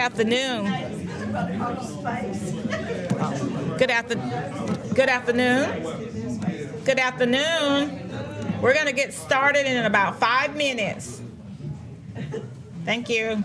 afternoon. Good afternoon. Good afternoon. We're going to get started in about 5 minutes. Thank you.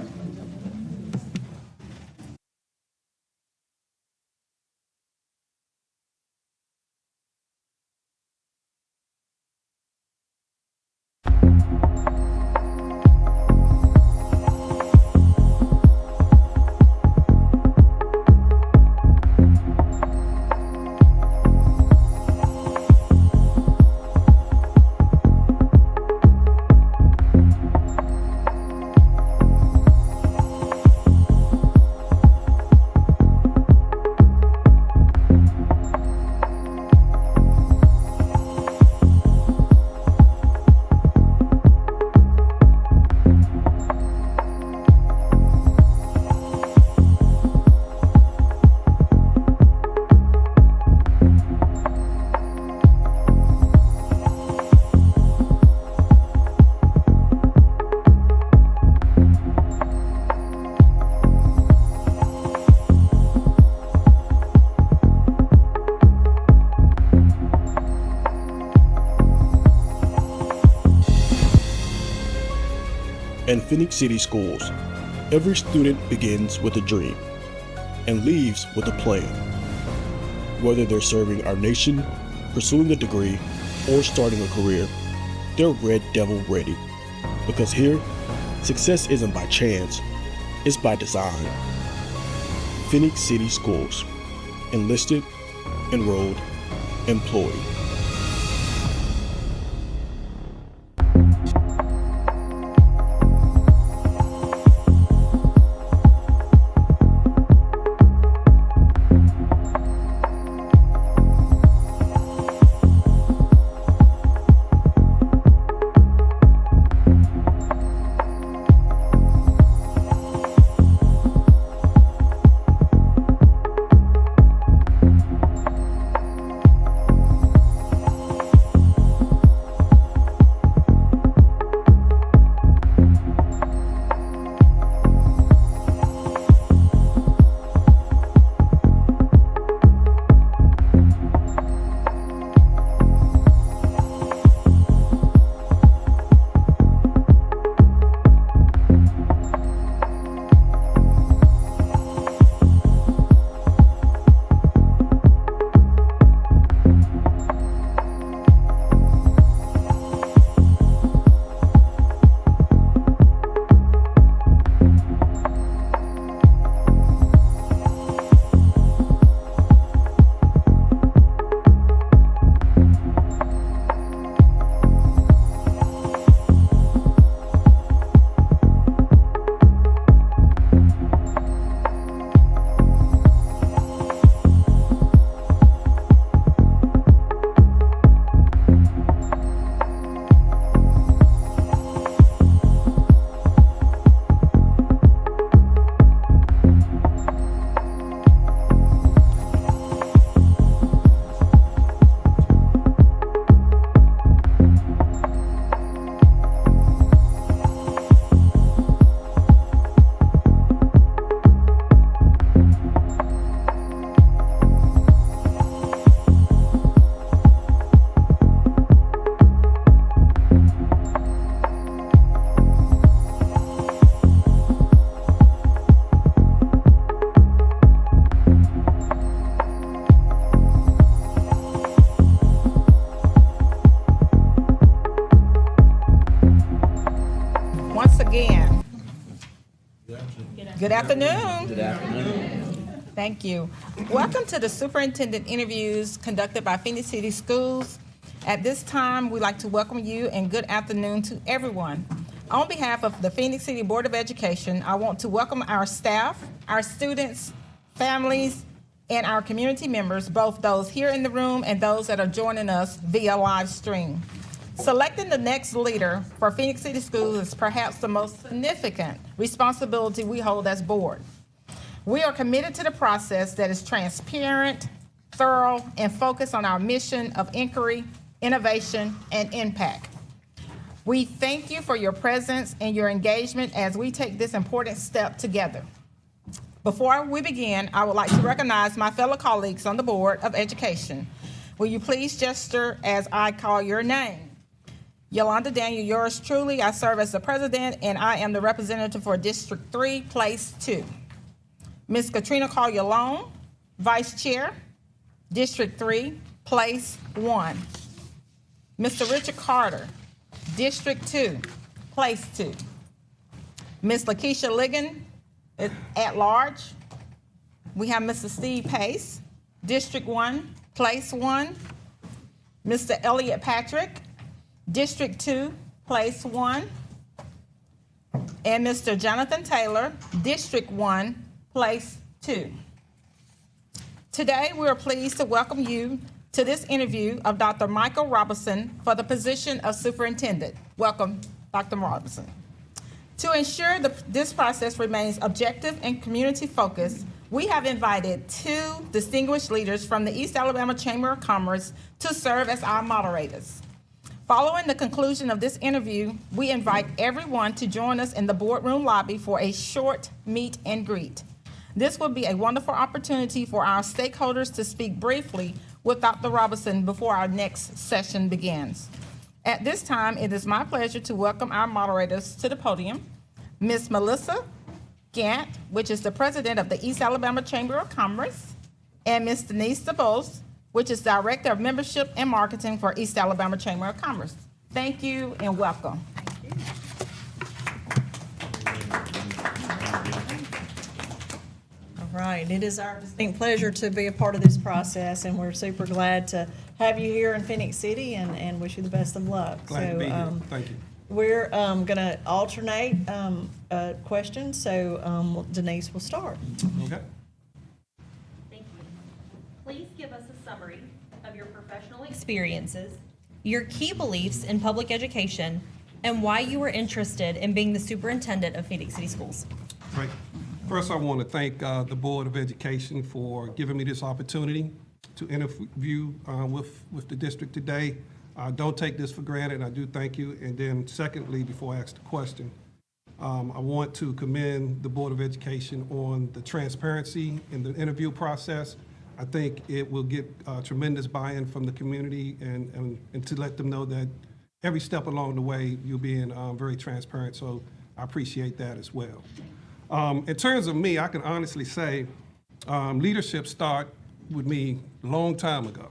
In Phenix City Schools, every student begins with a dream and leaves with a plan. Whether they're serving our nation, pursuing a degree, or starting a career, they're Red Devil ready. Because here, success isn't by chance, it's by design. Phenix City Schools. Enlisted, enrolled, employed. Good afternoon. Good afternoon. Thank you. Welcome to the superintendent interviews conducted by Phenix City Schools. At this time, we'd like to welcome you and good afternoon to everyone. On behalf of the Phenix City Board of Education, I want to welcome our staff, our students, families, and our community members, both those here in the room and those that are joining us via live stream. Selecting the next leader for Phenix City Schools is perhaps the most significant responsibility we hold as board. We are committed to the process that is transparent, thorough, and focused on our mission of inquiry, innovation, and impact. We thank you for your presence and your engagement as we take this important step together. Before we begin, I would like to recognize my fellow colleagues on the Board of Education. Will you please gesture as I call your name? Yolanda Daniel, yours truly. I serve as the president, and I am the representative for District 3, Place 2. Ms. Katrina Collier-Long, Vice Chair, District 3, Place 1. Mr. Richard Carter, District 2, Place 2. Ms. Lakeisha Ligon, at large. We have Mr. Steve Pace, District 1, Place 1. Mr. Elliot Patrick, District 2, Place 1. And Mr. Jonathan Taylor, District 1, Place 2. Today, we are pleased to welcome you to this interview of Dr. Michael Robinson for the position of Superintendent. Welcome, Dr. Robinson. To ensure this process remains objective and community-focused, we have invited two distinguished leaders from the East Alabama Chamber of Commerce to serve as our moderators. Following the conclusion of this interview, we invite everyone to join us in the boardroom lobby for a short meet and greet. This will be a wonderful opportunity for our stakeholders to speak briefly with Dr. Robinson before our next session begins. At this time, it is my pleasure to welcome our moderators to the podium. Ms. Melissa Gant, which is the president of the East Alabama Chamber of Commerce, and Ms. Denise DeBose, which is Director of Membership and Marketing for East Alabama Chamber of Commerce. Thank you and welcome. All right, it is our distinct pleasure to be a part of this process, and we're super glad to have you here in Phenix City and wish you the best of luck. Glad to be here. Thank you. We're going to alternate questions, so Denise will start. Okay. Thank you. Please give us a summary of your professional experiences, your key beliefs in public education, and why you were interested in being the superintendent of Phenix City Schools. Great. First, I want to thank the Board of Education for giving me this opportunity to interview with the district today. Don't take this for granted. I do thank you. And then secondly, before I ask the question, I want to commend the Board of Education on the transparency in the interview process. I think it will get tremendous buy-in from the community and to let them know that every step along the way, you're being very transparent. So I appreciate that as well. In terms of me, I can honestly say leadership started with me a long time ago.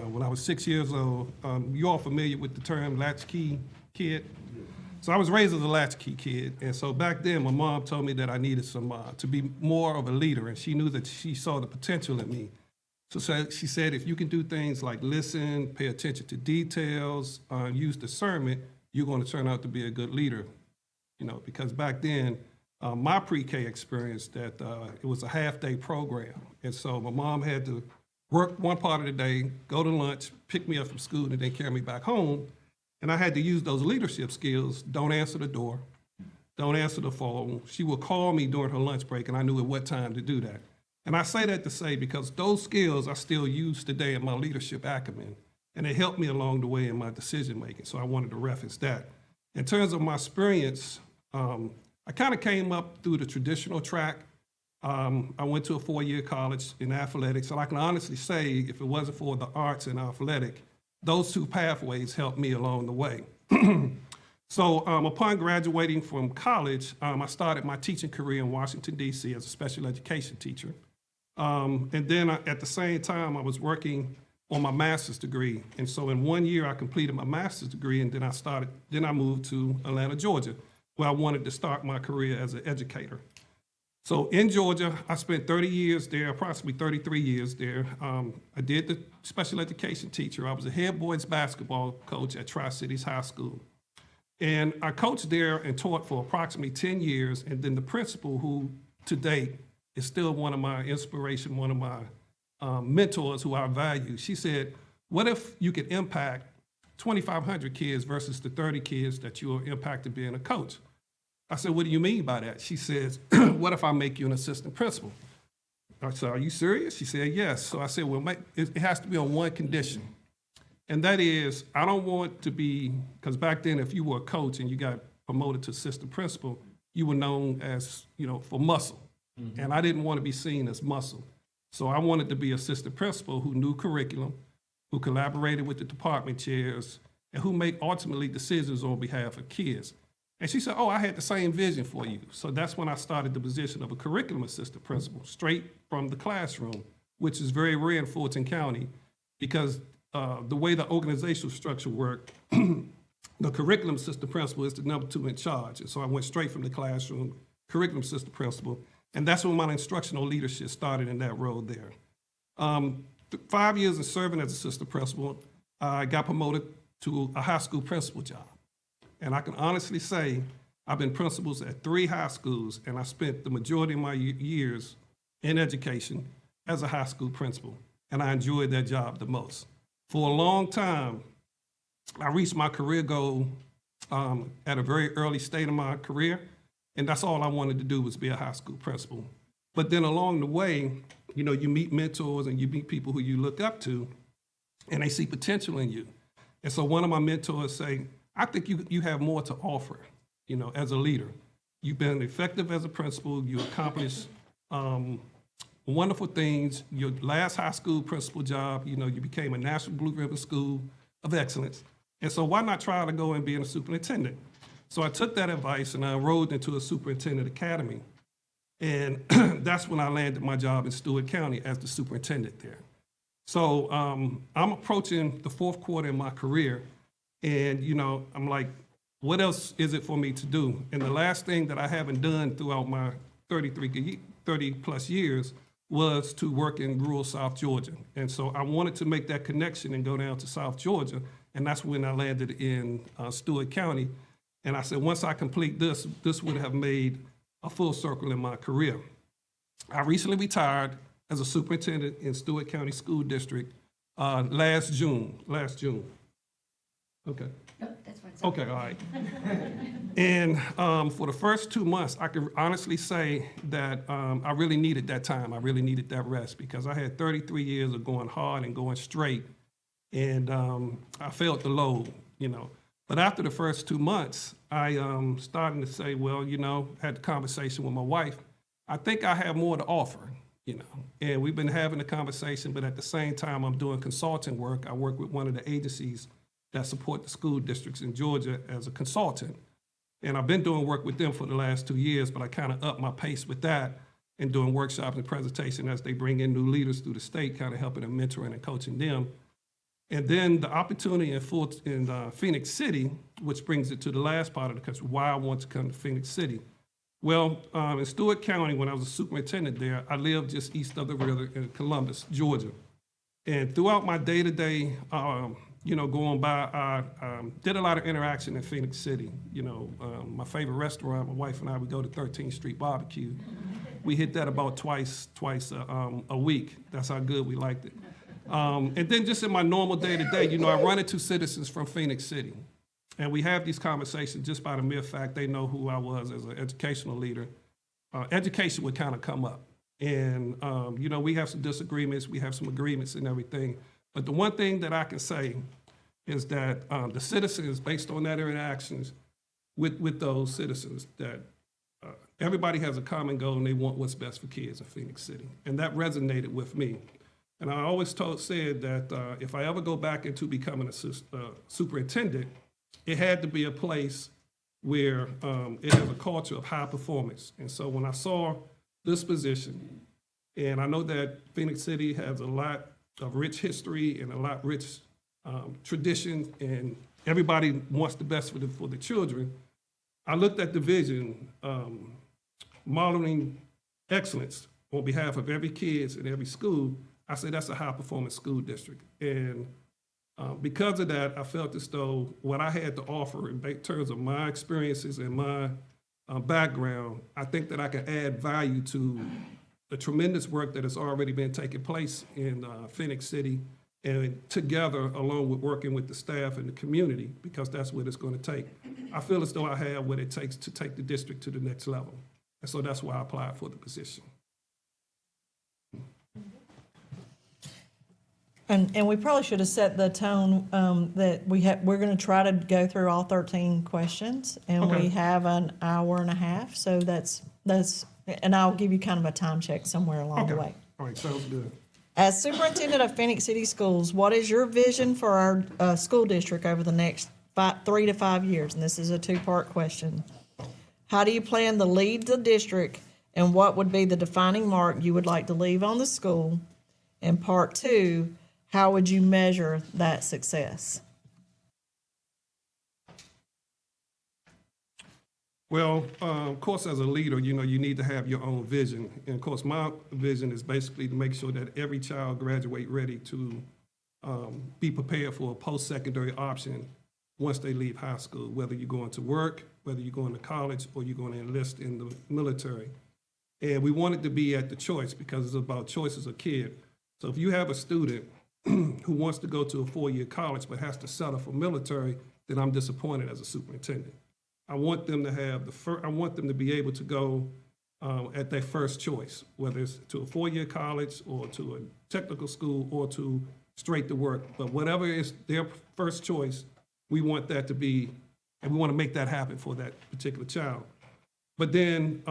When I was 6 years old, you all familiar with the term latchkey kid? So I was raised as a latchkey kid, and so back then my mom told me that I needed to be more of a leader, and she knew that she saw the potential in me. So she said, if you can do things like listen, pay attention to details, use discernment, you're going to turn out to be a good leader. You know, because back then, my pre-K experience that it was a half-day program, and so my mom had to work one part of the day, go to lunch, pick me up from school, and then carry me back home. And I had to use those leadership skills. Don't answer the door. Don't answer the phone. She would call me during her lunch break, and I knew at what time to do that. And I say that to say because those skills I still use today in my leadership acumen, and it helped me along the way in my decision making. So I wanted to reference that. In terms of my experience, I kind of came up through the traditional track. I went to a 4-year college in athletics, and I can honestly say if it wasn't for the arts and athletic, those two pathways helped me along the way. So upon graduating from college, I started my teaching career in Washington, D.C. as a special education teacher. And then at the same time, I was working on my master's degree. And so in 1 year, I completed my master's degree, and then I moved to Atlanta, Georgia, where I wanted to start my career as an educator. So in Georgia, I spent 30 years there, approximately 33 years there. I did the special education teacher. I was a head boys basketball coach at Tri-Cities High School. And I coached there and taught for approximately 10 years. And then the principal, who to date is still one of my inspiration, one of my mentors who I value, she said, what if you could impact 2,500 kids versus the 30 kids that you're impacted being a coach? I said, what do you mean by that? She says, what if I make you an assistant principal? I said, are you serious? She said, yes. So I said, well, it has to be on one condition. And that is, I don't want to be, because back then, if you were a coach and you got promoted to assistant principal, you were known as, for muscle. And I didn't want to be seen as muscle. So I wanted to be assistant principal who knew curriculum, who collaborated with the department chairs, and who made ultimately decisions on behalf of kids. And she said, oh, I had the same vision for you. So that's when I started the position of a curriculum assistant principal, straight from the classroom, which is very rare in Fulton County because the way the organizational structure worked, the curriculum assistant principal is the number 2 in charge. And so I went straight from the classroom, curriculum assistant principal, and that's when my instructional leadership started in that role there. 5 years of serving as assistant principal, I got promoted to a high school principal job. And I can honestly say I've been principals at 3 high schools, and I spent the majority of my years in education as a high school principal, and I enjoyed that job the most. For a long time, I reached my career goal at a very early state of my career, and that's all I wanted to do was be a high school principal. But then along the way, you know, you meet mentors and you meet people who you look up to, and they see potential in you. And so one of my mentors say, I think you have more to offer, you know, as a leader. You've been effective as a principal, you accomplished wonderful things. Your last high school principal job, you know, you became a National Blue Ribbon School of Excellence. And so why not try to go and be a superintendent? So I took that advice and I enrolled into a superintendent academy. And that's when I landed my job in Stewart County as the superintendent there. So I'm approaching the 4th quarter in my career. And, you know, I'm like, what else is it for me to do? And the last thing that I haven't done throughout my 30 plus years was to work in rural South Georgia. And so I wanted to make that connection and go down to South Georgia. And that's when I landed in Stewart County. And I said, once I complete this would have made a full circle in my career. I recently retired as a superintendent in Stewart County School District last June. Okay. Nope, that's fine. Okay, all right. And for the first 2 months, I can honestly say that I really needed that time. I really needed that rest because I had 33 years of going hard and going straight. And I felt the load, you know. But after the first 2 months, I started to say, well, you know, had the conversation with my wife. I think I have more to offer, you know. And we've been having a conversation, but at the same time, I'm doing consulting work. I work with one of the agencies that support the school districts in Georgia as a consultant. And I've been doing work with them for the last 2 years, but I kind of upped my pace with that and doing workshops and presentation as they bring in new leaders through the state, kind of helping them, mentoring and coaching them. And then the opportunity in Phenix City, which brings it to the last part of the country, why I want to come to Phenix City. Well, in Stewart County, when I was a superintendent there, I lived just east of the river in Columbus, Georgia. And throughout my day-to-day, you know, going by, I did a lot of interaction in Phenix City. You know, my favorite restaurant, my wife and I would go to 13th Street Barbecue. We hit that about twice a week. That's how good we liked it. And then just in my normal day-to-day, you know, I run into citizens from Phenix City. And we have these conversations just by the mere fact they know who I was as an educational leader. Education would kind of come up. And, you know, we have some disagreements, we have some agreements and everything. But the one thing that I can say is that the citizens, based on that interactions with those citizens, that everybody has a common goal and they want what's best for kids in Phenix City. And that resonated with me. And I always said that if I ever go back into becoming a superintendent, it had to be a place where it has a culture of high performance. And so when I saw this position, and I know that Phenix City has a lot of rich history and a lot rich tradition, and everybody wants the best for the children. I looked at the vision, modeling excellence on behalf of every kids in every school. I said that's a high-performance school district. And because of that, I felt as though what I had to offer in terms of my experiences and my background, I think that I can add value to the tremendous work that has already been taking place in Phenix City, and together, along with working with the staff and the community, because that's what it's going to take. I feel as though I have what it takes to take the district to the next level. And so that's why I applied for the position. And we probably should have set the tone that we're going to try to go through all 13 questions, and Okay. we have an hour and a half, so that's And I'll give you kind of a time check somewhere along the Okay. way. All right, sounds good. As superintendent of Phoenix City Schools, what is your vision for our school district over the next 3 to 5 years? And this is a two-part question. How do you plan to lead the district, and what would be the defining mark you would like to leave on the school? And part two, how would you measure that success? Well, of course, as a leader, you know, you need to have your own vision. And of course, my vision is basically to make sure that every child graduate ready to be prepared for a post-secondary option once they leave high school, whether you're going to work, whether you're going to college, or you're going to enlist in the military. And we want it to be at the choice, because it's about choice as a kid. So if you have a student who wants to go to a 4-year college but has to settle for military, then I'm disappointed as a superintendent. I want them to have I want them to be able to go at their first choice, whether it's to a 4-year college or to a technical school or to straight to work. But whatever is their first choice, we want that to be, and we want to make that happen for that particular child. But then,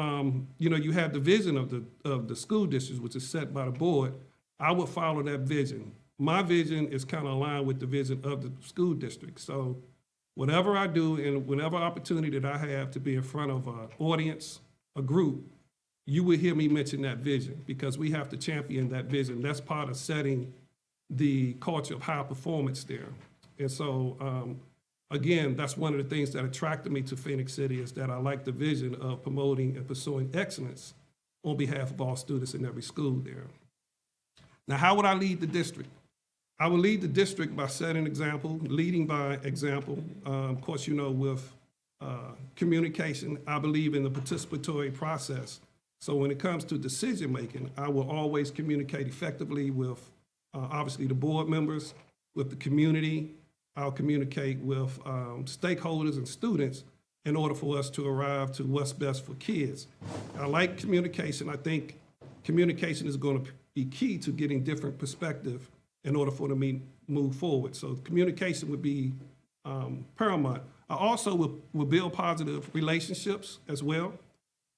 you know, you have the vision of the school districts, which is set by the board. I would follow that vision. My vision is kind of aligned with the vision of the school district. So whatever I do and whatever opportunity that I have to be in front of an audience, a group, you will hear me mention that vision, because we have to champion that vision. That's part of setting the culture of high performance there. And so, again, that's one of the things that attracted me to Phoenix City, is that I like the vision of promoting and pursuing excellence on behalf of all students in every school there. Now, how would I lead the district? I would lead the district by setting an example, leading by example. Of course, you know, with communication, I believe in the participatory process. So when it comes to decision-making, I will always communicate effectively with, obviously, the board members, with the community. I'll communicate with stakeholders and students in order for us to arrive to what's best for kids. I like communication. I think communication is going to be key to getting different perspective in order for them to move forward. So communication would be paramount. I also will build positive relationships as well.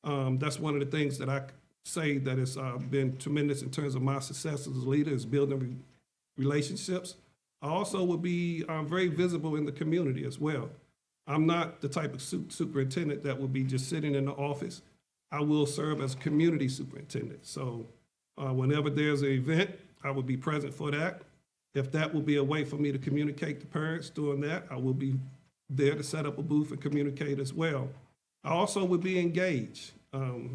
That's one of the things that I say that has been tremendous in terms of my success as a leader, is building relationships. I also will be very visible in the community as well. I'm not the type of superintendent that will be just sitting in the office. I will serve as community superintendent. So whenever there's an event, I will be present for that. If that will be a way for me to communicate to parents during that, I will be there to set up a booth and communicate as well. I also would be engaged.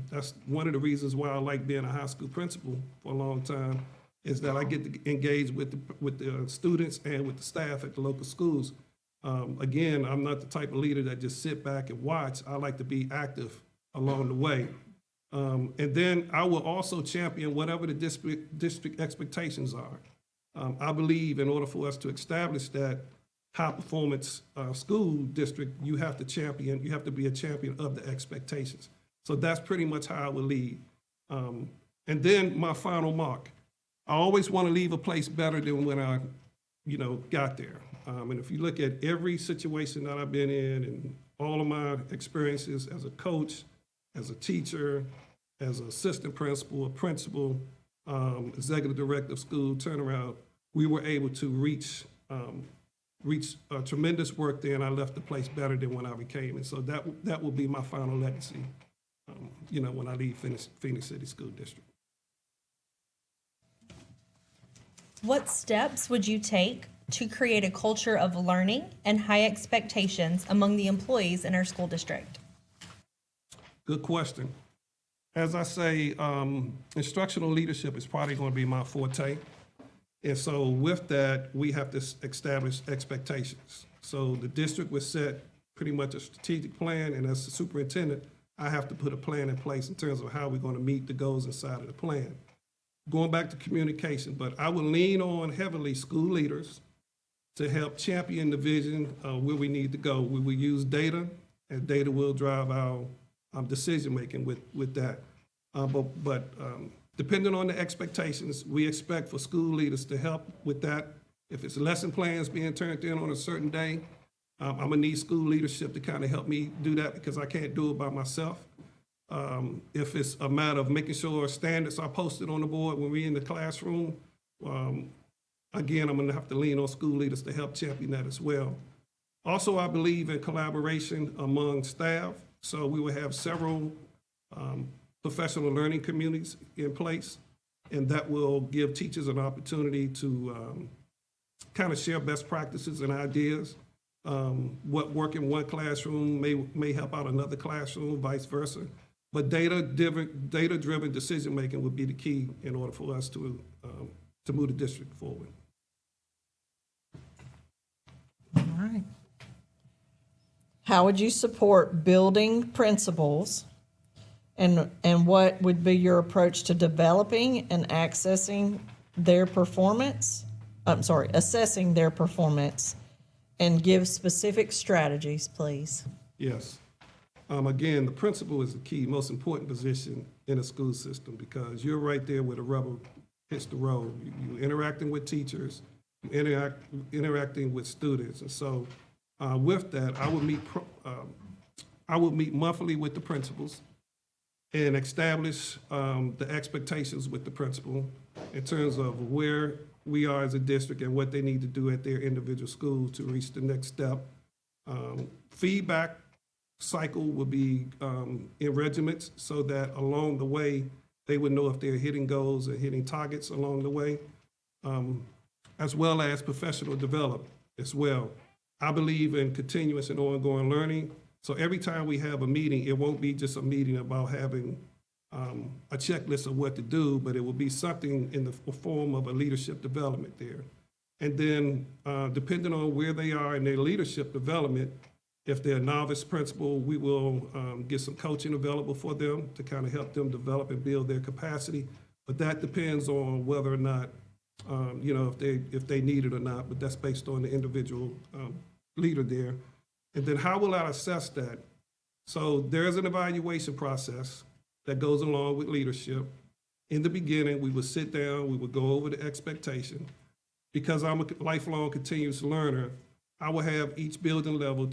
That's one of the reasons why I like being a high school principal for a long time, is that I get to engage with the students and with the staff at the local schools. Again, I'm not the type of leader that just sit back and watch. I like to be active along the way. And then I will also champion whatever the district expectations are. I believe in order for us to establish that high-performance school district, you have to be a champion of the expectations. So that's pretty much how I will lead. And then my final mark. I always want to leave a place better than when I, got there. And if you look at every situation that I've been in and all of my experiences as a coach, as a teacher, as an assistant principal, a principal, executive director of school, turnaround, we were able to reach tremendous work there, and I left the place better than when I became. And so that will be my final legacy, when I leave Phoenix City School District. What steps would you take to create a culture of learning and high expectations among the employees in our school district? Good question. As I say, instructional leadership is probably going to be my forte. And so with that, we have to establish expectations. So the district will set pretty much a strategic plan, and as the superintendent, I have to put a plan in place in terms of how we're going to meet the goals inside of the plan. Going back to communication, but I will lean on heavily school leaders to help champion the vision where we need to go. We will use data, and data will drive our decision-making with that. But depending on the expectations, we expect for school leaders to help with that. If it's lesson plans being turned in on a certain day, I'm gonna need school leadership to kind of help me do that, because I can't do it by myself. If it's a matter of making sure standards are posted on the board when we're in the classroom, again, I'm gonna have to lean on school leaders to help champion that as well. Also, I believe in collaboration among staff, so we will have several professional learning communities in place, and that will give teachers an opportunity to kind of share best practices and ideas. What work in one classroom may help out another classroom, vice versa. But data-driven decision-making would be the key in order for us to move the district forward. All right. How would you support building principals, and what would be your approach to developing and assessing their performance, and give specific strategies, please? Yes. Again, the principal is the key, most important position in a school system, because you're right there where the rubber hits the road. You're interacting with teachers, you're interacting with students. And so with that, I would meet monthly with the principals and establish the expectations with the principal in terms of where we are as a district and what they need to do at their individual schools to reach the next step. Feedback cycle will be in regiments so that along the way, they would know if they're hitting goals and hitting targets along the way, as well as professional development as well. I believe in continuous and ongoing learning. So every time we have a meeting, it won't be just a meeting about having a checklist of what to do, but it will be something in the form of a leadership development there. And then depending on where they are in their leadership development, if they're a novice principal, we will get some coaching available for them to kind of help them develop and build their capacity. But that depends on whether or not, if they need it or not, but that's based on the individual leader there. And then how will I assess that? So there's an evaluation process that goes along with leadership. In the beginning, we would sit down, we would go over the expectation. Because I'm a lifelong continuous learner, I will have each building level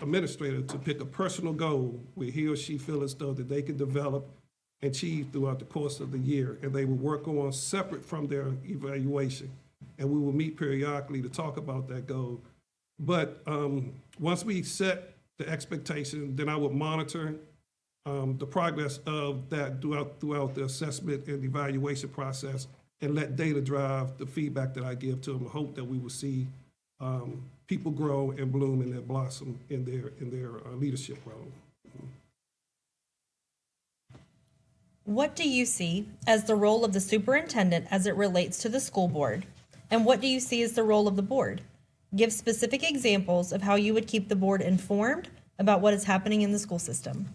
administrator to pick a personal goal where he or she feels as though that they can develop and achieve throughout the course of the year. And they will work on separate from their evaluation. And we will meet periodically to talk about that goal. But once we set the expectation, then I would monitor the progress of that throughout the assessment and evaluation process, and let data drive the feedback that I give to them. I hope that we will see people grow and bloom and their blossom in their leadership role. What do you see as the role of the superintendent as it relates to the school board? And what do you see as the role of the board? Give specific examples of how you would keep the board informed about what is happening in the school system.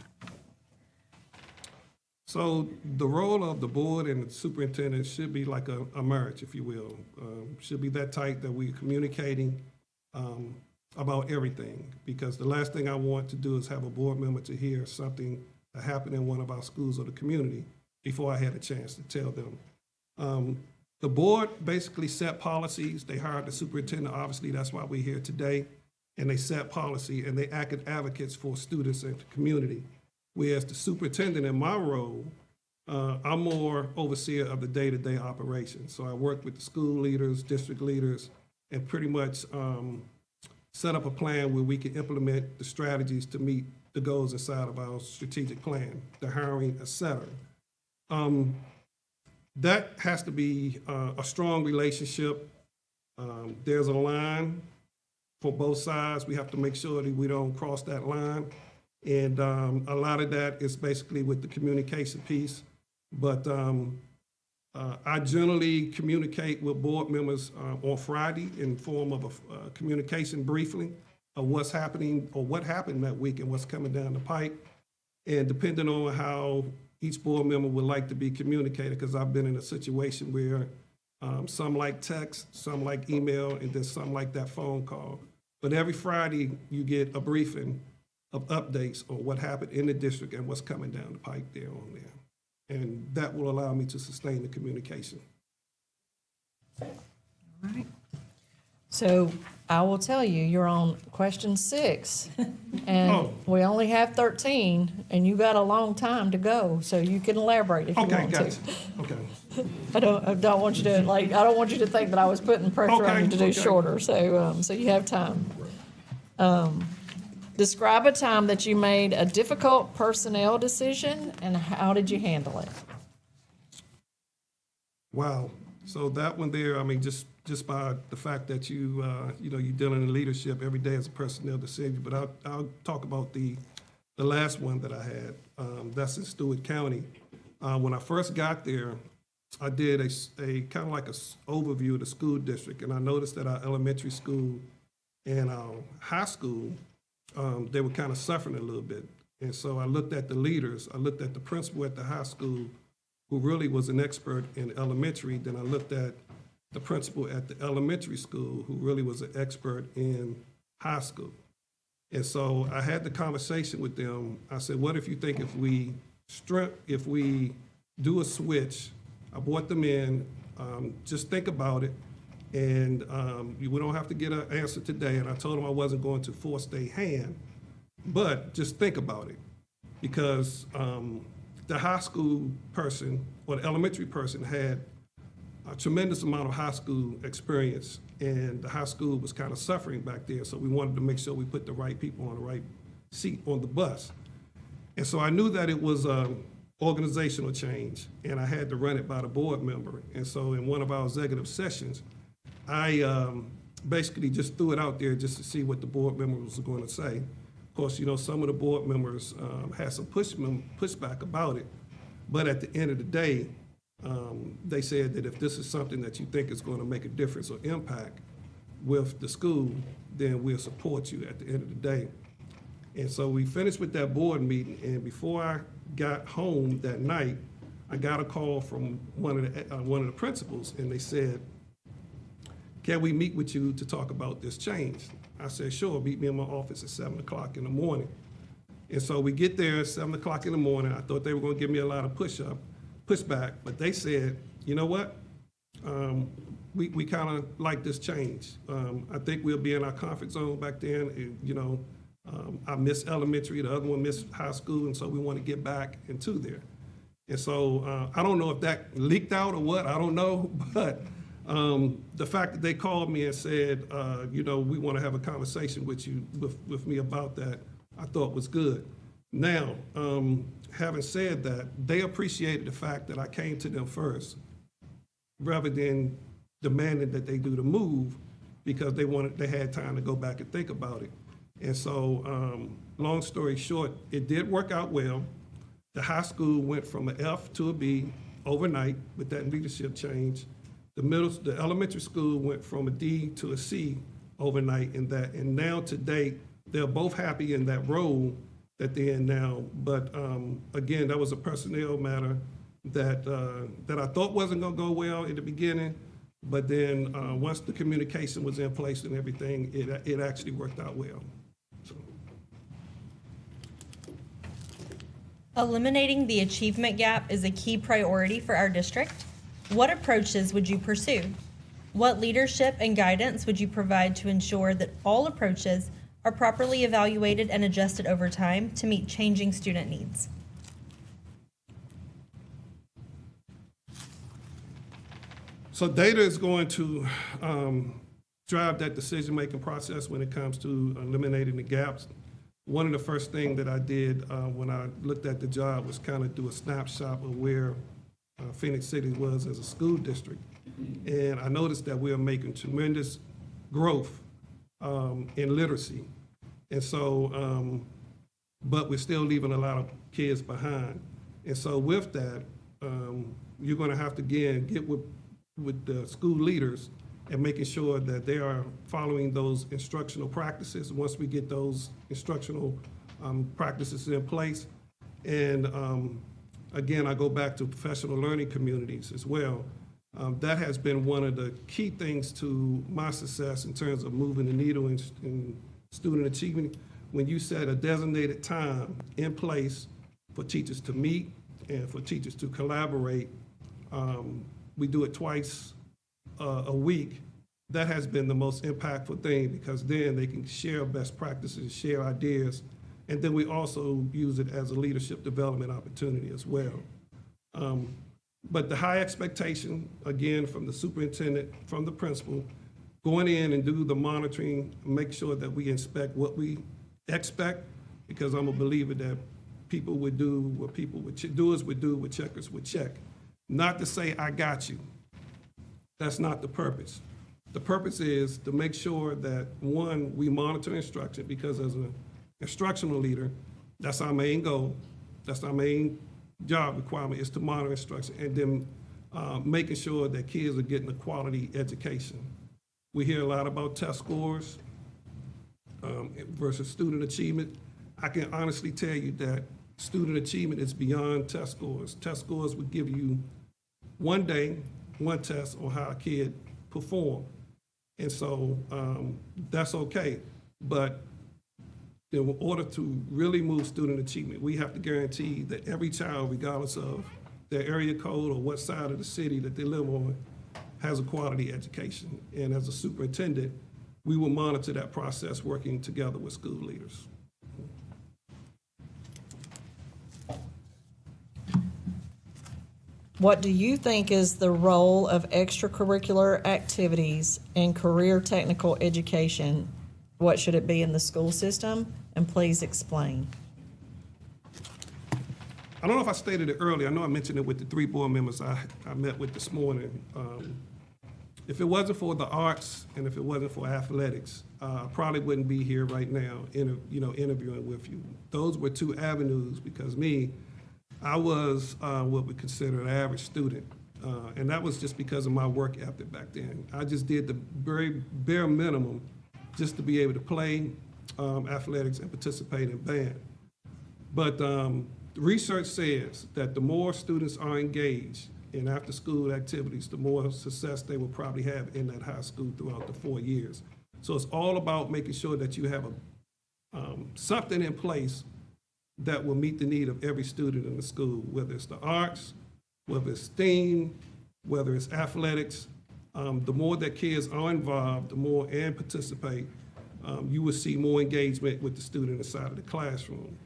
So the role of the board and the superintendent should be like a marriage, if you will. Should be that tight that we're communicating about everything. Because the last thing I want to do is have a board member to hear something that happened in one of our schools or the community before I had a chance to tell them. The board basically set policies. They hired the superintendent, obviously that's why we're here today. And they set policy and they acted advocates for students and the community. Whereas the superintendent in my role, I'm more overseer of the day-to-day operations. So I work with the school leaders, district leaders, and pretty much set up a plan where we can implement the strategies to meet the goals inside of our strategic plan, the hiring, et cetera. That has to be a strong relationship. There's a line for both sides. We have to make sure that we don't cross that line. And a lot of that is basically with the communication piece. But I generally communicate with board members on Friday in form of a communication briefing of what's happening or what happened that week and what's coming down the pipe. And depending on how each board member would like to be communicated, because I've been in a situation where some like text, some like email, and then some like that phone call. But every Friday you get a briefing of updates on what happened in the district and what's coming down the pipe there on there. And that will allow me to sustain the communication. All right. So I will tell you, you're on question 6, and Oh. we only have 13, and you got a long time to go, so you can elaborate if you Okay, want to. gotcha. Okay. I don't want you to, I don't want you to think that I was putting pressure on you to do Okay. shorter, so you have time. Describe a time that you made a difficult personnel decision, and how did you handle it? Wow. So that one there, I mean, just by the fact that you know, you're dealing in leadership every day as a personnel decision, but I'll talk about the last one that I had. That's in Stewart County. When I first got there, I did a kind of like a overview of the school district, and I noticed that our elementary school and our high school, they were kind of suffering a little bit. And so I looked at the leaders. I looked at the principal at the high school, who really was an expert in elementary. Then I looked at the principal at the elementary school, who really was an expert in high school. And so I had the conversation with them. I said, what if you think if we do a switch, I brought them in, just think about it, and we don't have to get an answer today. And I told them I wasn't going to force their hand, but just think about it, because the high school person or the elementary person had a tremendous amount of high school experience, and the high school was kind of suffering back there. So we wanted to make sure we put the right people on the right seat on the bus. And so I knew that it was organizational change, and I had to run it by the board member. And so in one of our executive sessions, I basically just threw it out there just to see what the board members were going to say. Of course, you know, some of the board members had some pushback about it, but at the end of the day, they said that if this is something that you think is going to make a difference or impact with the school, then we'll support you at the end of the day. And so we finished with that board meeting, and before I got home that night, I got a call from one of the principals, and they said, can we meet with you to talk about this change? I said, sure, meet me in my office at 7 o'clock in the morning. And so we get there at 7 o'clock in the morning. I thought they were going to give me a lot of pushback, but they said, you know what? We kind of like this change. I think we'll be in our comfort zone back then. And, you know, I miss elementary, the other one missed high school, and so we want to get back into there. And so I don't know if that leaked out or what, I don't know, but the fact that they called me and said, you know, we want to have a conversation with me about that, I thought was good. Now, having said that, they appreciated the fact that I came to them first, rather than demanding that they do the move, because they had time to go back and think about it. And so, long story short, it did work out well. The high school went from an F to a B overnight with that leadership change. The elementary school went from a D to a C overnight in that. And now to date, they're both happy in that role that they're in now. But again, that was a personnel matter that I thought wasn't gonna go well in the beginning. But then once the communication was in place and everything, it actually worked out well. So. Eliminating the achievement gap is a key priority for our district. What approaches would you pursue? What leadership and guidance would you provide to ensure that all approaches are properly evaluated and adjusted over time to meet changing student needs? So data is going to drive that decision-making process when it comes to eliminating the gaps. One of the first things that I did when I looked at the job was kind of do a snapshot of where Phenix City was as a school district. And I noticed that we are making tremendous growth in literacy. And so, but we're still leaving a lot of kids behind. And so with that, you're gonna have to, again, get with the school leaders and making sure that they are following those instructional practices once we get those instructional practices in place. And again, I go back to professional learning communities as well. That has been one of the key things to my success in terms of moving the needle in student achievement. When you set a designated time in place for teachers to meet and for teachers to collaborate, we do it twice a week, that has been the most impactful thing, because then they can share best practices, share ideas, and then we also use it as a leadership development opportunity as well. But the high expectation, again, from the superintendent, from the principal, going in and do the monitoring, make sure that we inspect what we expect, because I'm a believer that people would do what people would, doers would do, what checkers would check. Not to say, I got you. That's not the purpose. The purpose is to make sure that, one, we monitor instruction, because as an instructional leader, that's our main goal. That's our main job requirement, is to monitor instruction, and then making sure that kids are getting a quality education. We hear a lot about test scores versus student achievement. I can honestly tell you that student achievement is beyond test scores. Test scores would give you one day, one test on how a kid performed. And so that's okay. But in order to really move student achievement, we have to guarantee that every child, regardless of their area code or what side of the city that they live on, has a quality education. And as a superintendent, we will monitor that process, working together with school leaders. What do you think is the role of extracurricular activities in career technical education? What should it be in the school system? And please explain. I don't know if I stated it earlier. I know I mentioned it with the 3 board members I met with this morning. If it wasn't for the arts and if it wasn't for athletics, I probably wouldn't be here right now, interviewing with you. Those were 2 avenues, because I was what we consider an average student, and that was just because of my work ethic back then. I just did the very bare minimum just to be able to play athletics and participate in band. But research says that the more students are engaged in after-school activities, the more success they will probably have in that high school throughout the 4 years. So it's all about making sure that you have something in place that will meet the need of every student in the school, whether it's the arts, whether it's STEAM, whether it's athletics. The more that kids are involved, the more and participate, you will see more engagement with the student inside of the classroom.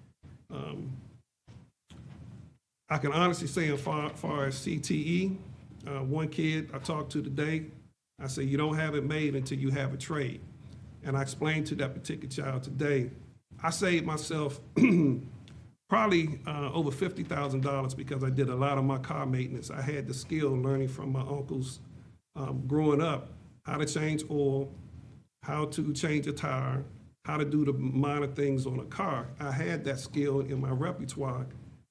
I can honestly say, as far as CTE, one kid I talked to today, I said, you don't have it made until you have a trade. And I explained to that particular child today, I saved myself probably over $50,000 because I did a lot of my car maintenance. I had the skill learning from my uncles growing up, how to change oil, how to change a tire, how to do the minor things on a car. I had that skill in my repertoire,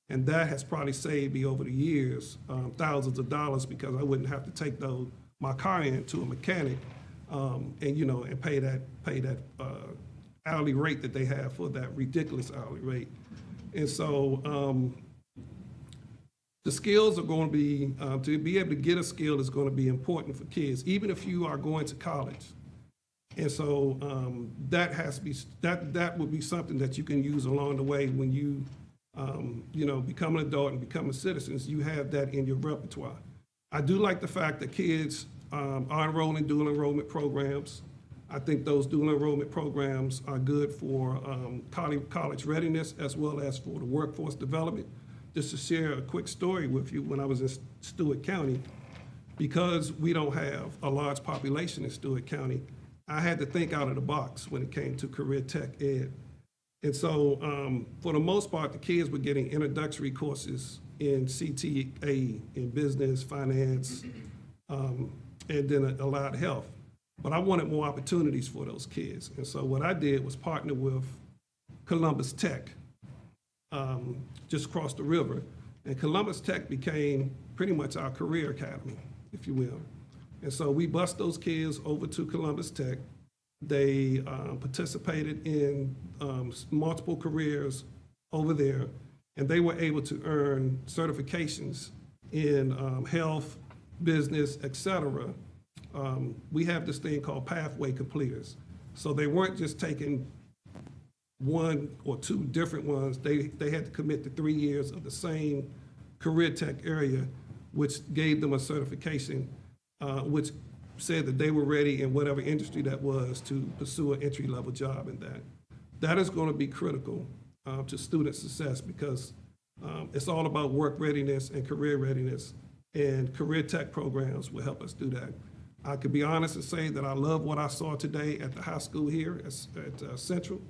and that has probably saved me over the years thousands of dollars, because I wouldn't have to take my car in to a mechanic and pay that hourly rate that they have for that ridiculous hourly rate. And so the skills are going to be able to get a skill is going to be important for kids, even if you are going to college. And so that would be something that you can use along the way when you become an adult and become a citizen. You have that in your repertoire. I do like the fact that kids are enrolled in dual enrollment programs. I think those dual enrollment programs are good for college readiness as well as for the workforce development. Just to share a quick story with you, when I was in Stewart County, because we don't have a large population in Stewart County, I had to think out of the box when it came to career tech ed. And so for the most part, the kids were getting introductory courses in CTA, in business, finance, and then allied health. But I wanted more opportunities for those kids. And so what I did was partner with Columbus Tech, just across the river. And Columbus Tech became pretty much our career academy, if you will. And so we bused those kids over to Columbus Tech. They participated in multiple careers over there, and they were able to earn certifications in health, business, et cetera. We have this thing called pathway completers. So they weren't just taking 1 or 2 different ones. They had to commit to 3 years of the same career tech area, which gave them a certification, which said that they were ready in whatever industry that was to pursue an entry-level job in that. That is going to be critical to student success because it's all about work readiness and career readiness, and career tech programs will help us do that. I could be honest and say that I love what I saw today at the high school here at Central.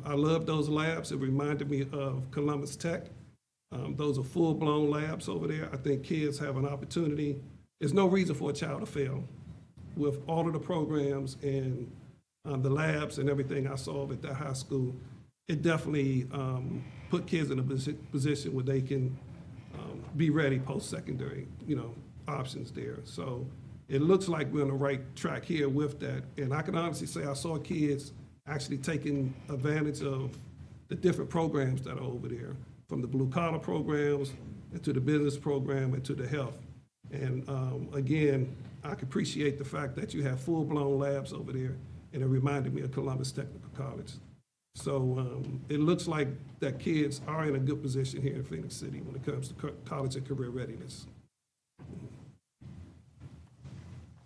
I love those labs. It reminded me of Columbus Tech. Those are full-blown labs over there. I think kids have an opportunity. There's no reason for a child to fail. With all of the programs and the labs and everything I saw at that high school, it definitely put kids in a position where they can be ready post-secondary, options there. So it looks like we're on the right track here with that. And I can honestly say I saw kids actually taking advantage of the different programs that are over there, from the blue-collar programs and to the business program and to the health. And again, I can appreciate the fact that you have full-blown labs over there, and it reminded me of Columbus Technical College. So it looks like that kids are in a good position here in Phenix City when it comes to college and career readiness.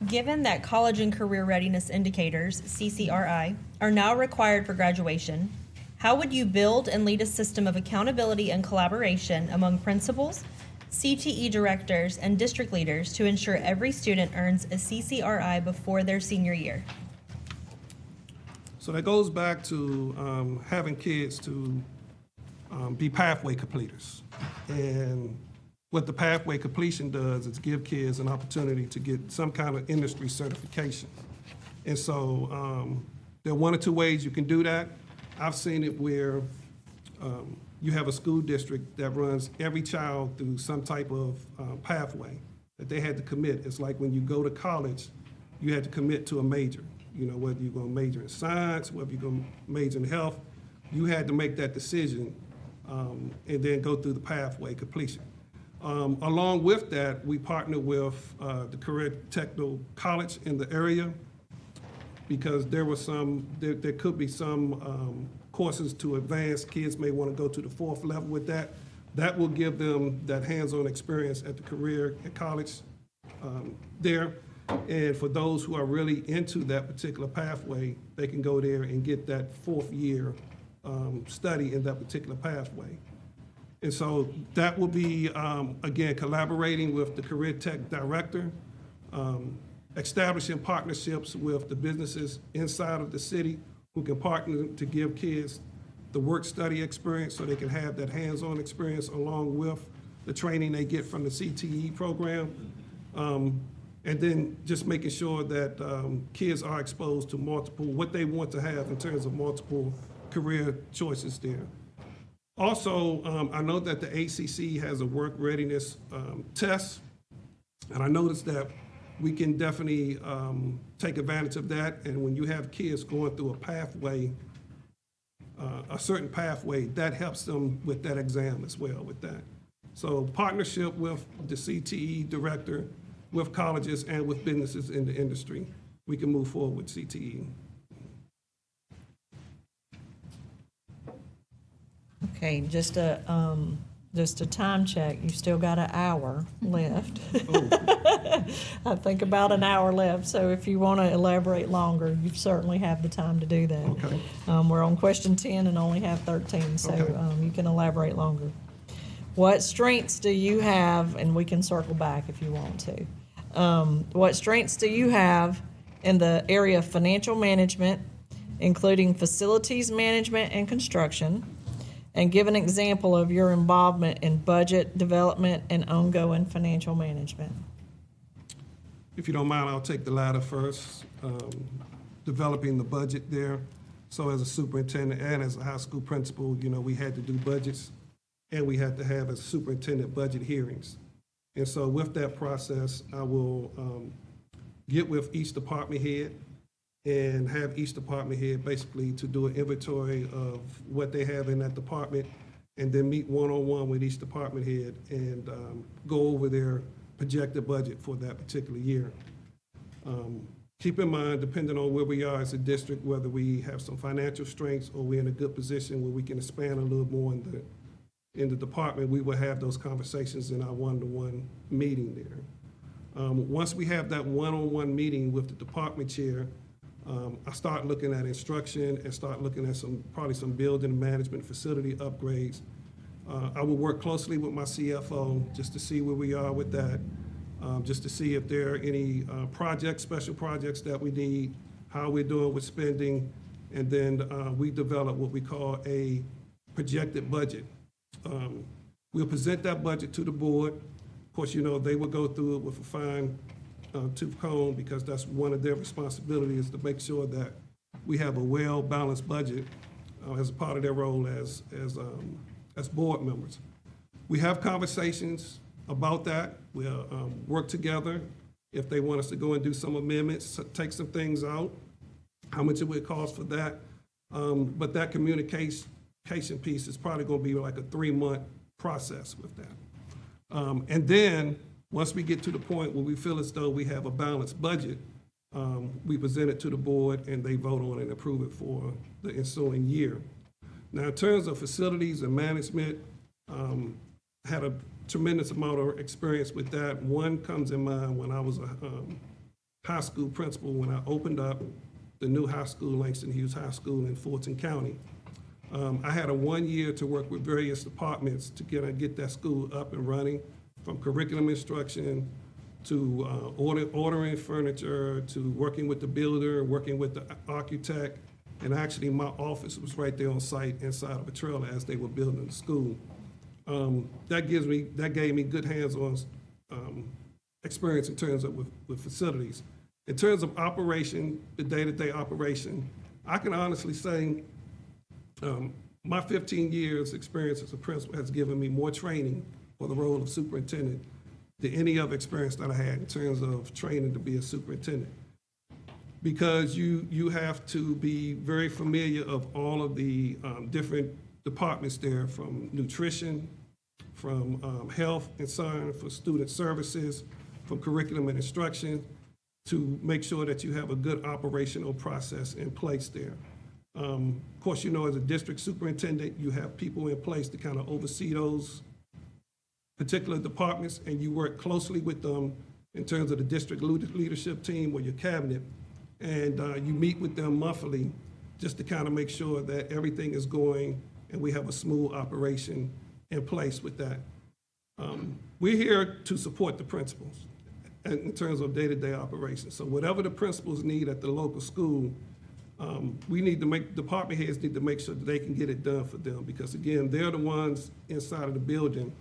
Given that college and career readiness indicators, CCRI, are now required for graduation, how would you build and lead a system of accountability and collaboration among principals, CTE directors, and district leaders to ensure every student earns a CCRI before their senior year? So that goes back to having kids to be pathway completers. And what the pathway completion does is give kids an opportunity to get some kind of industry certification. And so there are one or two ways you can do that. I've seen it where you have a school district that runs every child through some type of pathway that they had to commit. It's like when you go to college, you had to commit to a major. Whether you're going to major in science, whether you're going to major in health, you had to make that decision and then go through the pathway completion. Along with that, we partner with the Career Technical College in the area because there could be some courses to advance. Kids may want to go to the 4th level with that. That will give them that hands-on experience at the career at college there. And for those who are really into that particular pathway, they can go there and get that 4th year study in that particular pathway. And so that will be, again, collaborating with the Career Tech Director, establishing partnerships with the businesses inside of the city who can partner to give kids the work-study experience so they can have that hands-on experience along with the training they get from the CTE program. And then just making sure that kids are exposed to what they want to have in terms of multiple career choices there. Also, I know that the ACC has a work readiness test, and I noticed that we can definitely take advantage of that. And when you have kids going through a pathway, a certain pathway, that helps them with that exam as well with that. So partnership with the CTE director, with colleges and with businesses in the industry, we can move forward with CTE. Okay, just a time check. You still got an hour left. I think about an hour left. So if you want to elaborate longer, you certainly have the time to do that. Okay. We're on question 10 and only have 13, so Okay. You can elaborate longer. What strengths do you have, and we can circle back if you want to. What strengths do you have in the area of financial management, including facilities management and construction? And give an example of your involvement in budget development and ongoing financial management. If you don't mind, I'll take the latter first, developing the budget there. So as a superintendent and as a high school principal, we had to do budgets and we had to have as superintendent budget hearings. And so with that process, I will get with each department head and have each department head basically to do an inventory of what they have in that department, and then meet one-on-one with each department head and go over their projected budget for that particular year. Keep in mind, depending on where we are as a district, whether we have some financial strengths or we're in a good position where we can expand a little more in the department, we will have those conversations in our one-to-one meeting there. Once we have that one-on-one meeting with the department chair, I start looking at instruction and start looking at probably some building management facility upgrades. I will work closely with my CFO just to see where we are with that, just to see if there are any special projects that we need, how we're doing with spending, and then we develop what we call a projected budget. We'll present that budget to the board. Of course, they will go through it with a fine tooth comb because that's one of their responsibilities, to make sure that we have a well-balanced budget as a part of their role as board members. We have conversations about that. We'll work together if they want us to go and do some amendments, take some things out, how much it would cost for that. But that communication piece is probably going to be like a 3-month process with that. And then once we get to the point where we feel as though we have a balanced budget, we present it to the board and they vote on it and approve it for the ensuing year. Now, in terms of facilities and management, had a tremendous amount of experience with that. One comes in mind when I was a high school principal, when I opened up the new high school, Langston Hughes High School in Fulton County. I had a 1 year to work with various departments to get that school up and running, from curriculum instruction to ordering furniture, to working with the builder, working with the architect, and actually my office was right there on site inside of a trailer as they were building the school. That gave me good hands-on experience in terms of with facilities. In terms of operation, the day-to-day operation, I can honestly say my 15 years experience as a principal has given me more training for the role of superintendent than any other experience that I had in terms of training to be a superintendent. Because you have to be very familiar of all of the different departments there, from nutrition, from health and science, for student services, from curriculum and instruction, to make sure that you have a good operational process in place there. Of course, as a district superintendent, you have people in place to kind of oversee those particular departments, and you work closely with them in terms of the district leadership team or your cabinet, and you meet with them monthly just to kind of make sure that everything is going and we have a smooth operation in place with that. We're here to support the principals in terms of day-to-day operations. So whatever the principals need at the local school, department heads need to make sure that they can get it done for them, because again, they're the ones inside of the building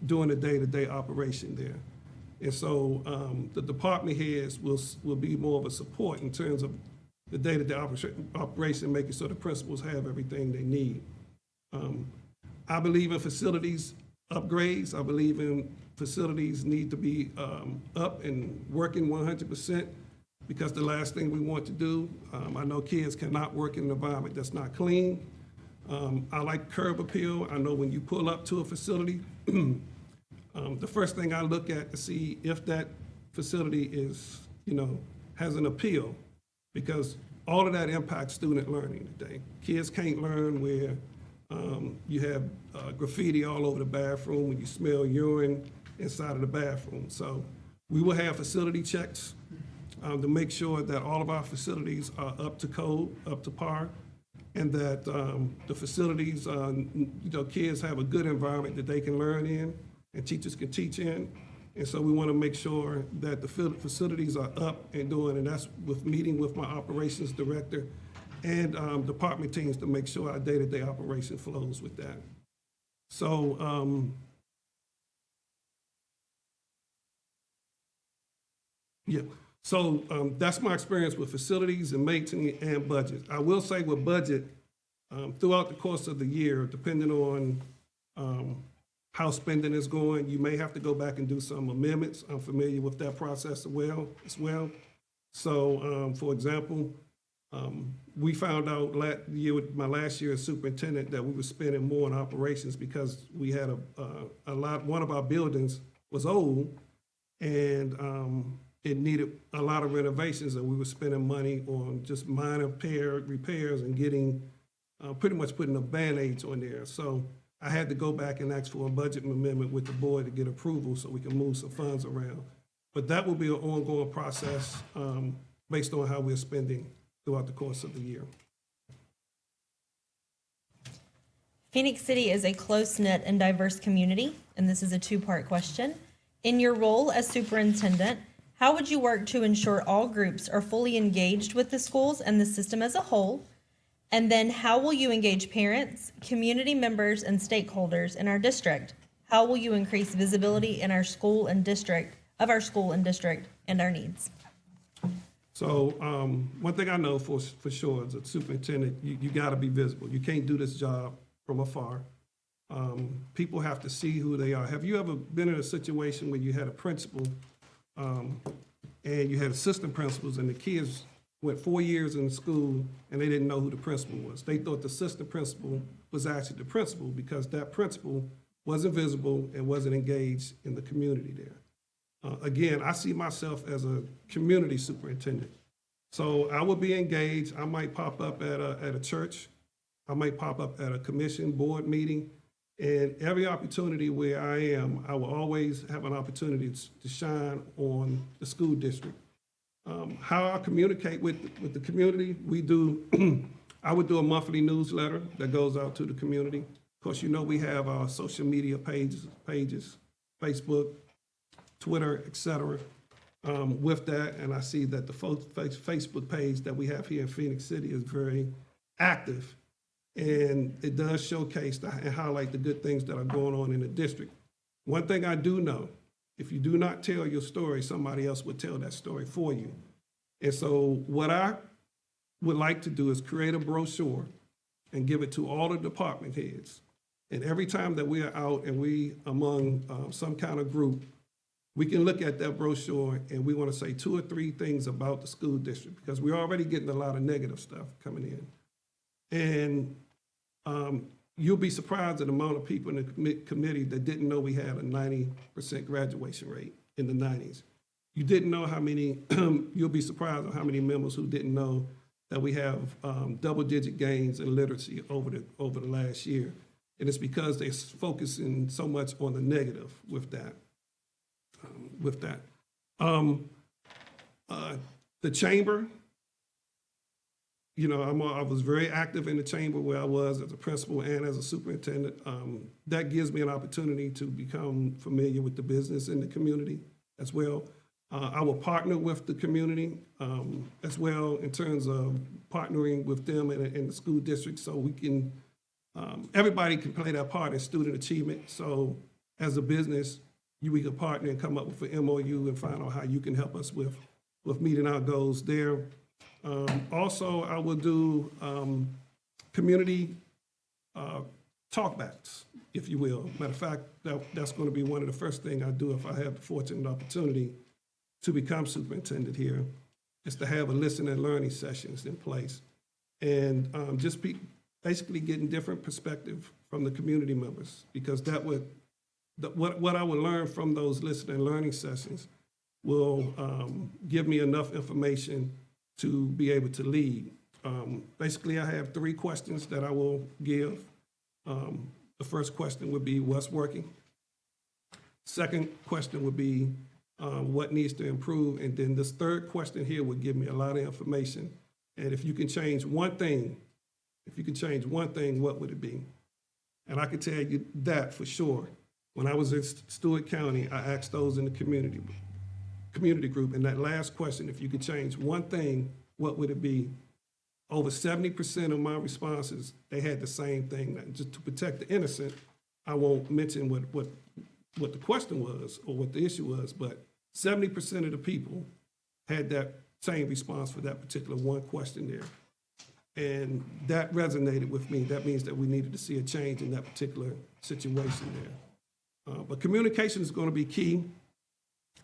doing the day-to-day operation there. And so the department heads will be more of a support in terms of the day-to-day operation, making sure the principals have everything they need. I believe in facilities upgrades. I believe in facilities need to be up and working 100%, because the last thing we want to do, I know kids cannot work in an environment that's not clean. I like curb appeal. I know when you pull up to a facility, the first thing I look at to see if that facility is, has an appeal, because all of that impacts student learning today. Kids can't learn where you have graffiti all over the bathroom and you smell urine inside of the bathroom. So we will have facility checks to make sure that all of our facilities are up to code, up to par, and that the facilities, kids have a good environment that they can learn in and teachers can teach in. And so we want to make sure that the facilities are up and doing, and that's with meeting with my operations director and department teams to make sure our day-to-day operation flows with that. So that's my experience with facilities and maintenance and budget. I will say with budget, throughout the course of the year, depending on how spending is going, you may have to go back and do some amendments. I'm familiar with that process as well. So, for example, we found out my last year as superintendent that we were spending more on operations because we had one of our buildings was old and it needed a lot of renovations, and we were spending money on just minor repairs and getting pretty much putting a Band-Aids on there. So I had to go back and ask for a budget amendment with the board to get approval so we can move some funds around. But that will be an ongoing process based on how we're spending throughout the course of the year. Phoenix City is a close-knit and diverse community, and this is a two-part question. In your role as superintendent, how would you work to ensure all groups are fully engaged with the schools and the system as a whole? And then how will you engage parents, community members, and stakeholders in our district? How will you increase visibility in our school and district, and our needs? So one thing I know for sure as a superintendent, you got to be visible. You can't do this job from afar. People have to see who they are. Have you ever been in a situation where you had a principal and you had assistant principals and the kids went 4 years in school and they didn't know who the principal was? They thought the assistant principal was actually the principal because that principal wasn't visible and wasn't engaged in the community there. Again, I see myself as a community superintendent. So I will be engaged. I might pop up at a church. I might pop up at a commission board meeting. And every opportunity where I am, I will always have an opportunity to shine on the school district. How I communicate with the community, I would do a monthly newsletter that goes out to the community. Of course, you know we have our social media pages, Facebook, Twitter, et cetera. With that, and I see that the Facebook page that we have here in Phoenix City is very active, and it does showcase and highlight the good things that are going on in the district. One thing I do know, if you do not tell your story, somebody else will tell that story for you. And so what I would like to do is create a brochure and give it to all the department heads. And every time that we are out and we among some kind of group, we can look at that brochure and we want to say 2 or 3 things about the school district because we're already getting a lot of negative stuff coming in. And you'll be surprised at the amount of people in the committee that didn't know we had a 90% graduation rate in the 90s. You didn't know how many, you'll be surprised at how many members who didn't know that we have double-digit gains in literacy over the last year. And it's because they're focusing so much on the negative with that. The chamber, you know, I was very active in the chamber where I was as a principal and as a superintendent. That gives me an opportunity to become familiar with the business in the community as well. I will partner with the community as well in terms of partnering with them in the school district so we can, everybody can play their part in student achievement. So as a business, we can partner and come up with an MOU and find out how you can help us with meeting our goals there. Also, I will do community talkbacks, if you will. Matter of fact, that's going to be one of the first things I do if I have the fortunate opportunity to become superintendent here, is to have a listening and learning sessions in place. And basically getting different perspective from the community members, because that would, what I would learn from those listening and learning sessions will give me enough information to be able to lead. Basically, I have 3 questions that I will give. The first question would be, what's working? Second question would be, what needs to improve? And then this third question here would give me a lot of information. And if you can change one thing, what would it be? And I can tell you that for sure. When I was in Stewart County, I asked those in the community group, and that last question, if you could change one thing, what would it be? Over 70% of my responses, they had the same thing. Just to protect the innocent, I won't mention what the question was or what the issue was, but 70% of the people had that same response for that particular one question there. And that resonated with me. That means that we needed to see a change in that particular situation there. But communication is going to be key.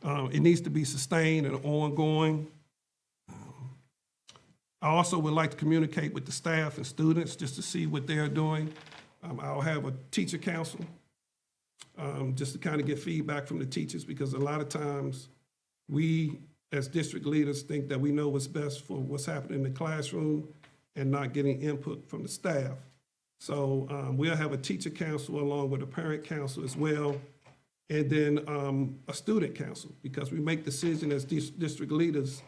It needs to be sustained and ongoing. I also would like to communicate with the staff and students just to see what they're doing. I'll have a teacher council just to kind of get feedback from the teachers, because a lot of times we as district leaders think that we know what's best for what's happening in the classroom and not getting input from the staff. So we'll have a teacher council along with a parent council as well. and then a student council, because we make decisions as district leaders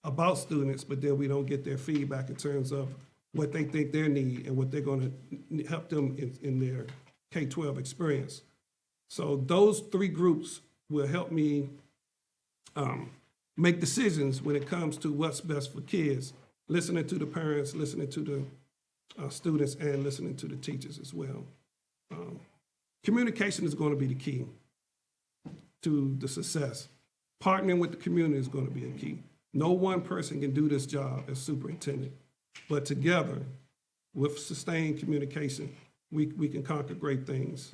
about students, but then we don't get their feedback in terms of what they think their need and what they're going to help them in their K-12 experience. So those three groups will help me make decisions when it comes to what's best for kids, listening to the parents, listening to the students, and listening to the teachers as well. Communication is going to be the key to the success. Partnering with the community is going to be a key. No one person can do this job as superintendent, but together with sustained communication, we can conquer great things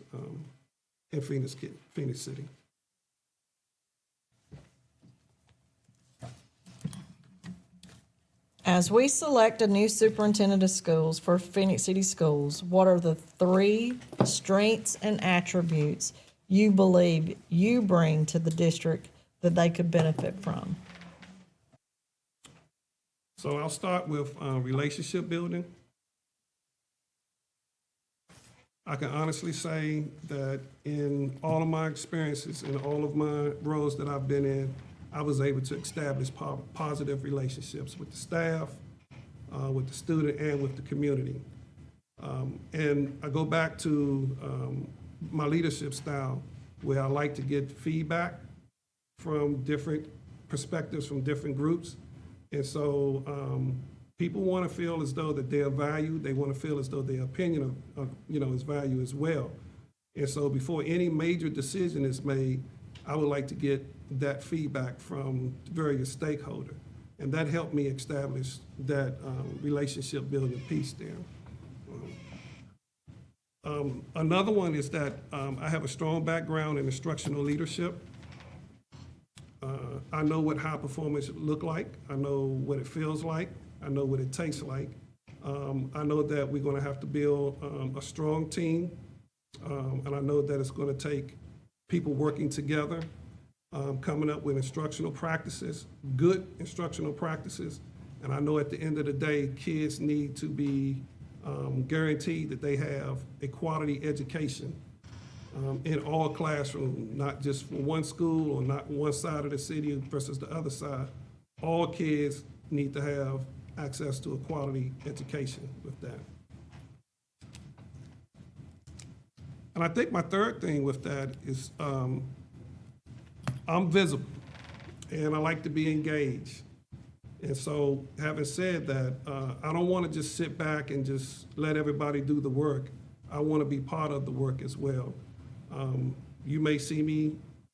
in Phoenix City. As we select a new superintendent of schools for Phoenix City Schools, what are the 3 strengths and attributes you believe you bring to the district that they could benefit from? So I'll start with relationship building. I can honestly say that in all of my experiences, in all of my roles that I've been in, I was able to establish positive relationships with the staff, with the student, and with the community. And I go back to my leadership style, where I like to get feedback from different perspectives from different groups. And so people want to feel as though that they're valued. They want to feel as though their opinion is valued as well. And so before any major decision is made, I would like to get that feedback from various stakeholders. And that helped me establish that relationship building piece there. Another one is that I have a strong background in instructional leadership. I know what high performance look like. I know what it feels like. I know what it tastes like. I know that we're going to have to build a strong team, and I know that it's going to take people working together, coming up with instructional practices, good instructional practices. And I know at the end of the day, kids need to be guaranteed that they have a quality education in all classrooms, not just from one school or not one side of the city versus the other side. All kids need to have access to a quality education with that. And I think my third thing with that is I'm visible and I like to be engaged. And so having said that, I don't want to just sit back and just let everybody do the work. I want to be part of the work as well. You may see me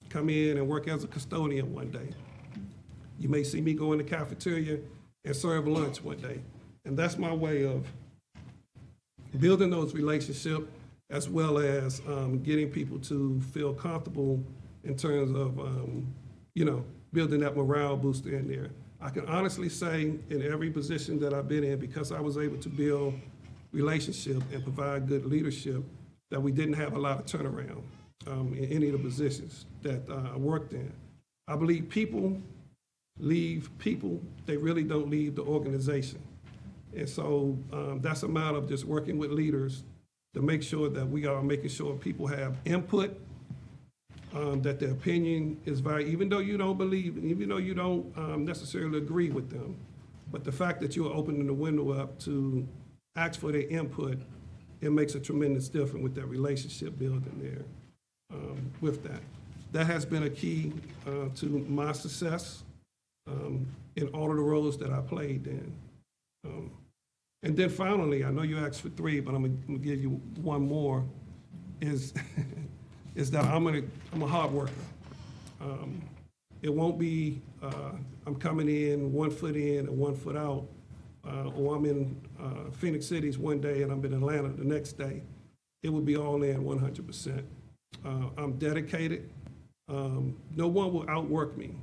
come in and work as a custodian one day. You may see me go in the cafeteria and serve lunch one day. And that's my way of building those relationships as well as getting people to feel comfortable in terms of, building that morale booster in there. I can honestly say in every position that I've been in, because I was able to build relationship and provide good leadership, that we didn't have a lot of turnaround in any of the positions that I worked in. I believe people leave people, they really don't leave the organization. And so that's a matter of just working with leaders to make sure that we are making sure people have input, that their opinion is valued, even though you don't believe, even though you don't necessarily agree with them. But the fact that you're opening the window up to ask for their input, it makes a tremendous difference with that relationship building there with that. That has been a key to my success in all of the roles that I played in. And then finally, I know you asked for 3, but I'm gonna give you one more, is that I'm a hard worker. It won't be I'm coming in 1 foot in and 1 foot out, or I'm in Phoenix Cities one day and I'm in Atlanta the next day. It will be all in 100%. I'm dedicated. No one will outwork me.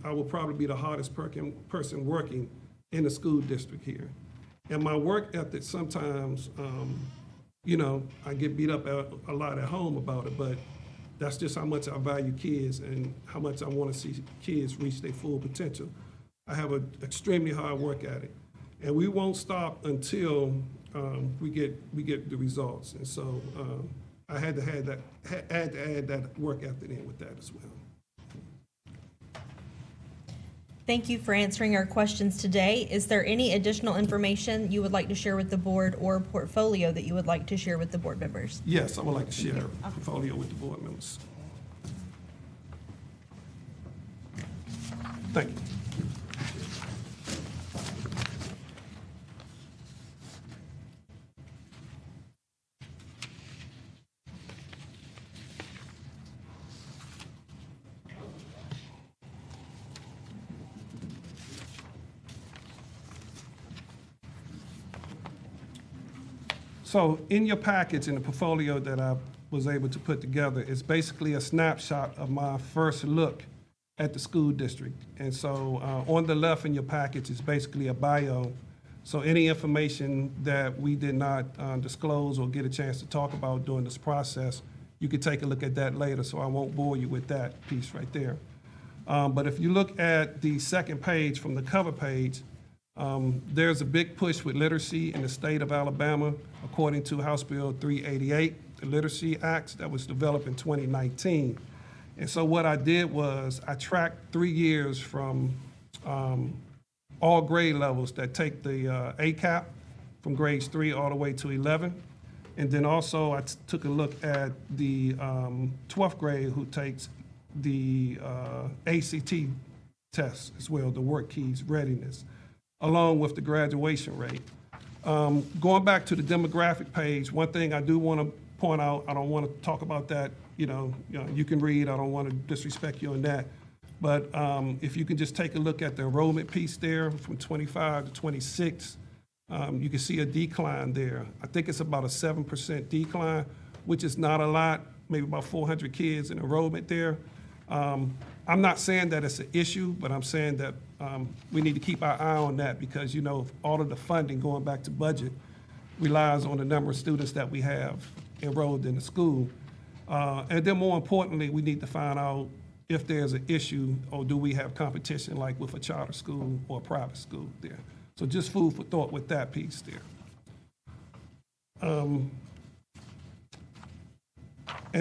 I will probably be the hardest person working in the school district here. And my work ethic sometimes, I get beat up a lot at home about it, but that's just how much I value kids and how much I want to see kids reach their full potential. I have an extremely hard work ethic, and we won't stop until we get the results. And so I had to add that work ethic in with that as well. Thank you for answering our questions today. Is there any additional information you would like to share with the board or portfolio that you would like to share with the board members? Yes, I would like to share a portfolio with the board members. Thank you. So in your package, in the portfolio that I was able to put together, it's basically a snapshot of my first look at the school district. And so on the left in your package is basically a bio. So any information that we did not disclose or get a chance to talk about during this process, you can take a look at that later, so I won't bore you with that piece right there. But if you look at the second page from the cover page, there's a big push with literacy in the state of Alabama, according to House Bill 388, the Literacy Act that was developed in 2019. And so what I did was I tracked 3 years from all grade levels that take the ACAP from grades 3 all the way to 11. And then also I took a look at the 12th grade who takes the ACT test as well, the work keys readiness, along with the graduation rate. Going back to the demographic page, one thing I do want to point out, I don't want to talk about that, you can read, I don't want to disrespect you on that. But if you can just take a look at the enrollment piece there from 25 to 26, you can see a decline there. I think it's about a 7% decline, which is not a lot, maybe about 400 kids in enrollment there. I'm not saying that it's an issue, but I'm saying that we need to keep our eye on that because, all of the funding going back to budget relies on the number of students that we have enrolled in the school. And then more importantly, we need to find out if there's an issue or do we have competition like with a charter school or a private school there. So just food for thought with that piece there. And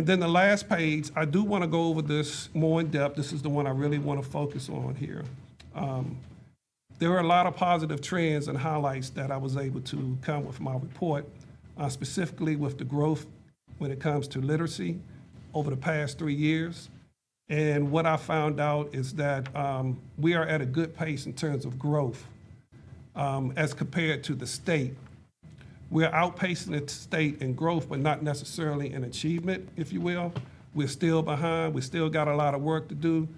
then the last page, I do want to go over this more in depth. This is the one I really want to focus on here. There are a lot of positive trends and highlights that I was able to come with my report, specifically with the growth when it comes to literacy over the past 3 years. And what I found out is that we are at a good pace in terms of growth as compared to the state. We're outpacing the state in growth, but not necessarily in achievement, if you will. We're still behind. We still got a lot of work to do.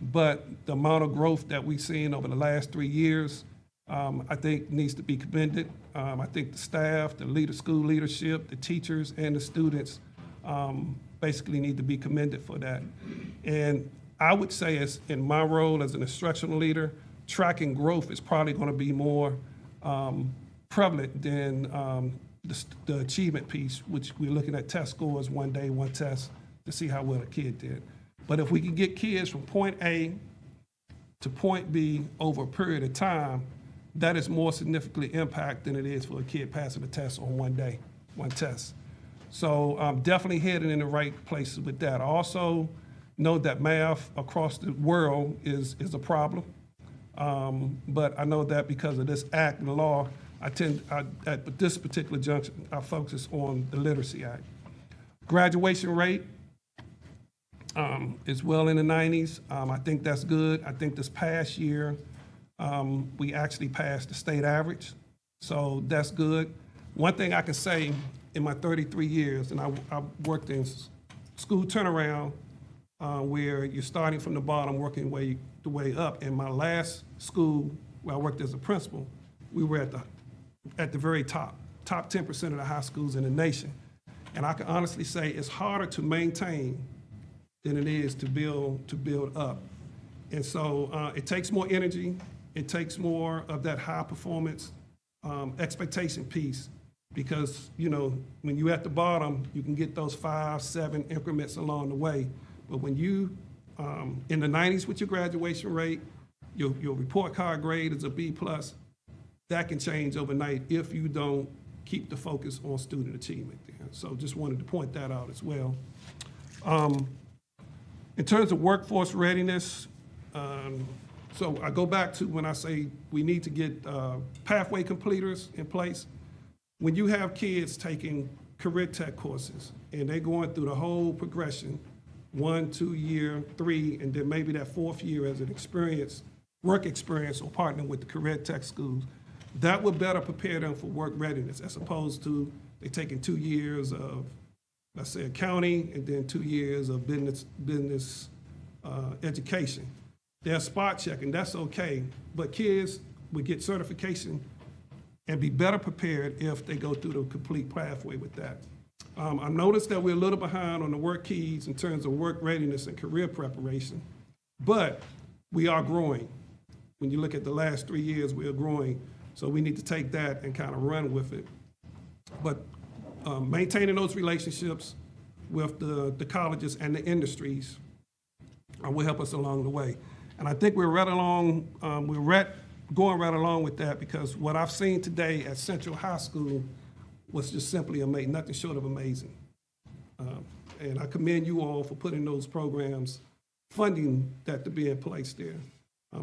But the amount of growth that we've seen over the last 3 years, I think needs to be commended. I think the staff, the school leadership, the teachers, and the students basically need to be commended for that. And I would say as in my role as an instructional leader, tracking growth is probably going to be more prevalent than the achievement piece, which we're looking at test scores one day, one test to see how well a kid did. But if we can get kids from point A to point B over a period of time, that is more significantly impact than it is for a kid passing a test on one day, one test. So I'm definitely heading in the right places with that. I also know that math across the world is a problem. But I know that because of this act and law, at this particular junction, I focus on the Literacy Act. Graduation rate is well in the 90s. I think that's good. I think this past year, we actually passed the state average, so that's good. One thing I can say in my 33 years, and I worked in school turnaround where you're starting from the bottom, working the way up. In my last school where I worked as a principal, we were at the very top 10% of the high schools in the nation. And I can honestly say it's harder to maintain than it is to build up. And so it takes more energy. It takes more of that high performance expectation piece because, when you're at the bottom, you can get those 5, 7 increments along the way. But when you in the 90s with your graduation rate, your report card grade is a B+, that can change overnight if you don't keep the focus on student achievement there. So just wanted to point that out as well. In terms of workforce readiness, so I go back to when I say we need to get pathway completers in place. When you have kids taking career tech courses and they're going through the whole progression, 1, 2 year, 3, and then maybe that 4th year as an experience, work experience or partnering with the career tech schools, that would better prepare them for work readiness as opposed to they taking 2 years of, let's say, accounting and then 2 years of business education. They're spot checking, that's okay, but kids would get certification and be better prepared if they go through the complete pathway with that. I noticed that we're a little behind on the work keys in terms of work readiness and career preparation, but we are growing. When you look at the last 3 years, we are growing, so we need to take that and kind of run with it. But maintaining those relationships with the colleges and the industries will help us along the way. And I think we're right along, going right along with that because what I've seen today at Central High School was just simply amazing, nothing short of amazing. And I commend you all for putting those programs, funding that to be in place there.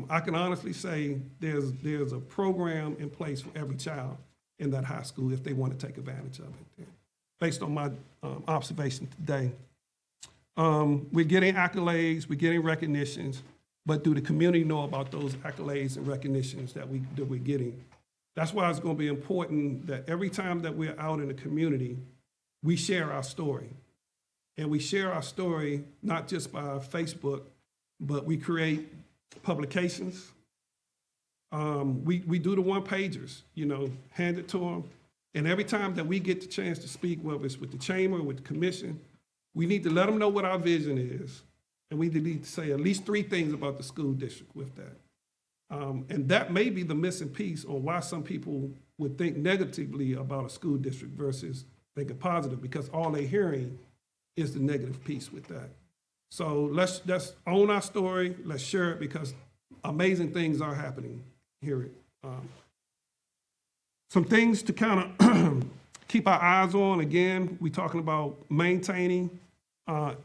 I can honestly say there's a program in place for every child in that high school if they want to take advantage of it. Based on my observation today, we're getting accolades, we're getting recognitions, but do the community know about those accolades and recognitions that we're getting? That's why it's going to be important that every time that we're out in the community, we share our story. And we share our story not just by Facebook, but we create publications. We do the one-pagers, hand it to them. And every time that we get the chance to speak, whether it's with the chamber or with the commission, we need to let them know what our vision is. And we need to say at least 3 things about the school district with that. And that may be the missing piece on why some people would think negatively about a school district versus thinking positive, because all they're hearing is the negative piece with that. So let's own our story, let's share it, because amazing things are happening here. Some things to kind of keep our eyes on. Again, we're talking about maintaining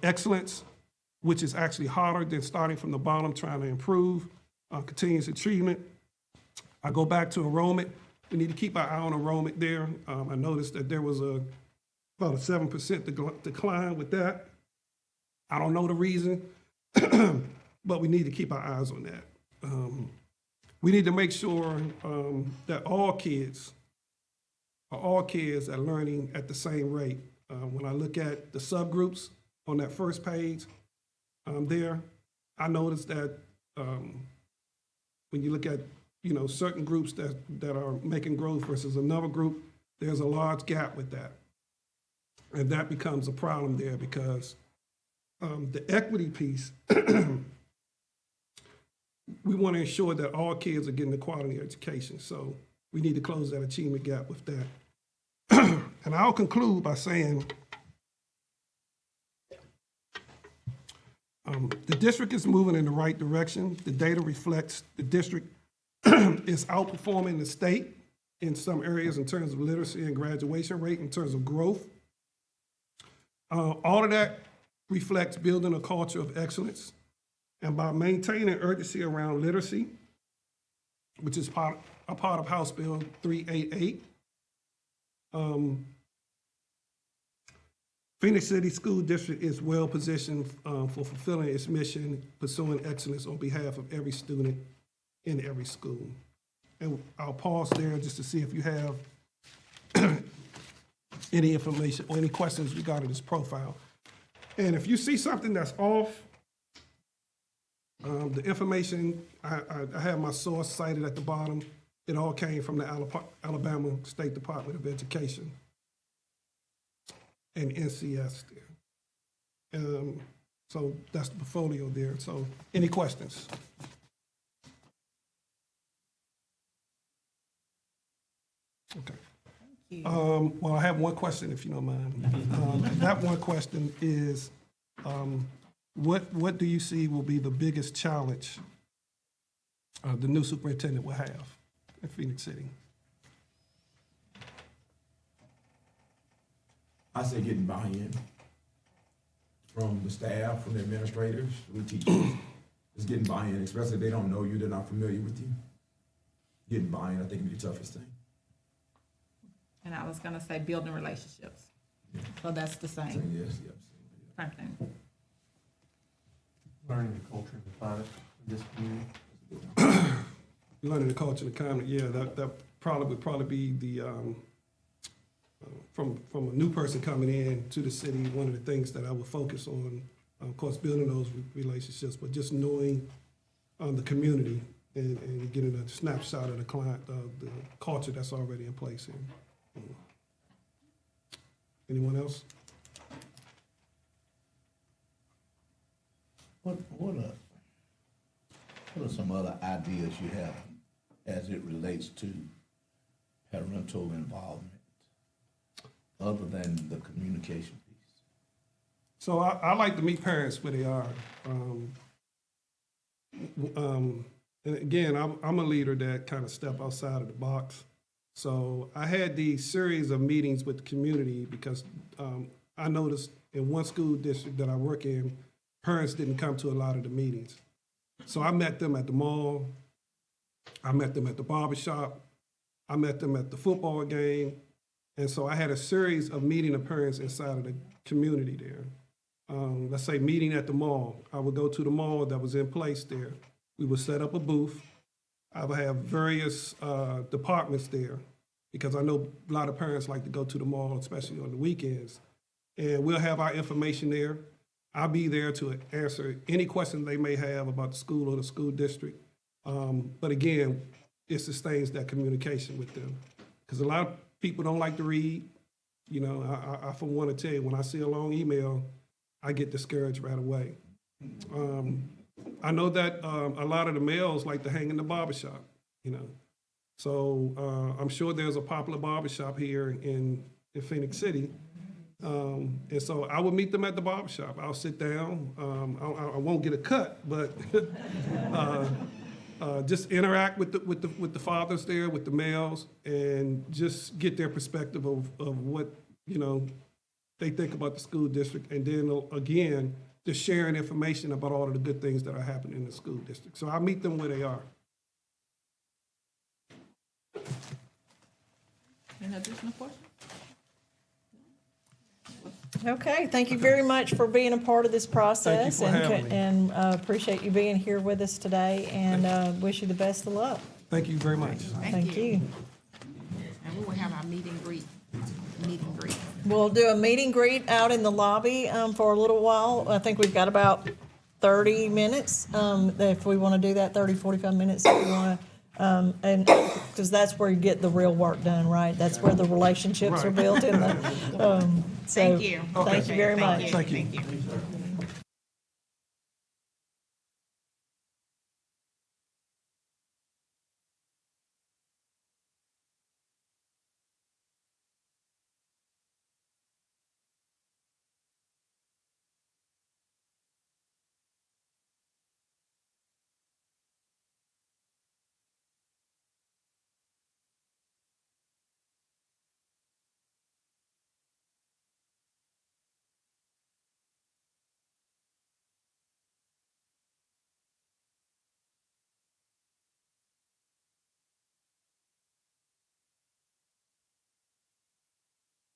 excellence, which is actually harder than starting from the bottom, trying to improve continuous achievement. I go back to enrollment. We need to keep our eye on enrollment there. I noticed that there was about a 7% decline with that. I don't know the reason, but we need to keep our eyes on that. We need to make sure that all kids are learning at the same rate. When I look at the subgroups on that first page there, I noticed that when you look at certain groups that are making growth versus another group, there's a large gap with that. And that becomes a problem there because the equity piece, we want to ensure that all kids are getting a quality education. So we need to close that achievement gap with that. And I'll conclude by saying the district is moving in the right direction. The data reflects the district is outperforming the state in some areas in terms of literacy and graduation rate, in terms of growth. All of that reflects building a culture of excellence. And by maintaining urgency around literacy, which is a part of House Bill 388, Phenix City School District is well positioned for fulfilling its mission, pursuing excellence on behalf of every student in every school. And I'll pause there just to see if you have any information or any questions regarding this profile. And if you see something that's off, the information, I have my source cited at the bottom. It all came from the Alabama State Department of Education and NCS there. So that's the portfolio there. So any questions? Okay. Well, I have one question, if you don't mind. That one question is, what do you see will be the biggest challenge the new superintendent will have in Phenix City? I say getting buy-in from the staff, from the administrators, we teachers. Just getting buy-in, especially if they don't know you, they're not familiar with you. Getting buy-in, I think, would be the toughest thing. And I was gonna say building relationships. So that's the So, same, yes, yes. same thing. Learning the culture and the climate of this community. Learning the culture and the climate, yeah, that would probably be the, from a new person coming in to the city, one of the things that I would focus on, of course, building those relationships, but just knowing the community and getting a snapshot of the client, the culture that's already in place here. Anyone else? What are some other ideas you have as it relates to parental involvement, other than the communication piece? So I like to meet parents where they are. And again, I'm a leader that kind of step outside of the box. So I had these series of meetings with the community because I noticed in one school district that I work in, parents didn't come to a lot of the meetings. So I met them at the mall, I met them at the barbershop, I met them at the football game. And so I had a series of meeting of parents inside of the community there. Let's say meeting at the mall. I would go to the mall that was in place there. We would set up a booth. I would have various departments there because I know a lot of parents like to go to the mall, especially on the weekends. And we'll have our information there. I'll be there to answer any questions they may have about the school or the school district. But again, it sustains that communication with them. Because a lot of people don't like to read. You know, I for one to tell you, when I see a long email, I get discouraged right away. I know that a lot of the males like to hang in the barbershop, you know. So I'm sure there's a popular barbershop here in Phenix City. And so I would meet them at the barbershop. I'll sit down. I won't get a cut, but just interact with the fathers there, with the males, and just get their perspective of what, you know, they think about the school district. And then again, just sharing information about all of the good things that are happening in the school district. So I meet them where they are. Any additional questions? Okay, thank you very much for being a part of this process. Thank you for having me. And appreciate you being here with us today, and wish you the best of luck. Thank you very much. Thank you. And we will have our meet and greet. We'll do a meet and greet out in the lobby for a little while. I think we've got about 30 minutes, if we want to do that, 30, 45 minutes if we want to. And because that's where you get the real work done, right? That's where the relationships are built in the. So, Thank you. Thank you very much. Thank you.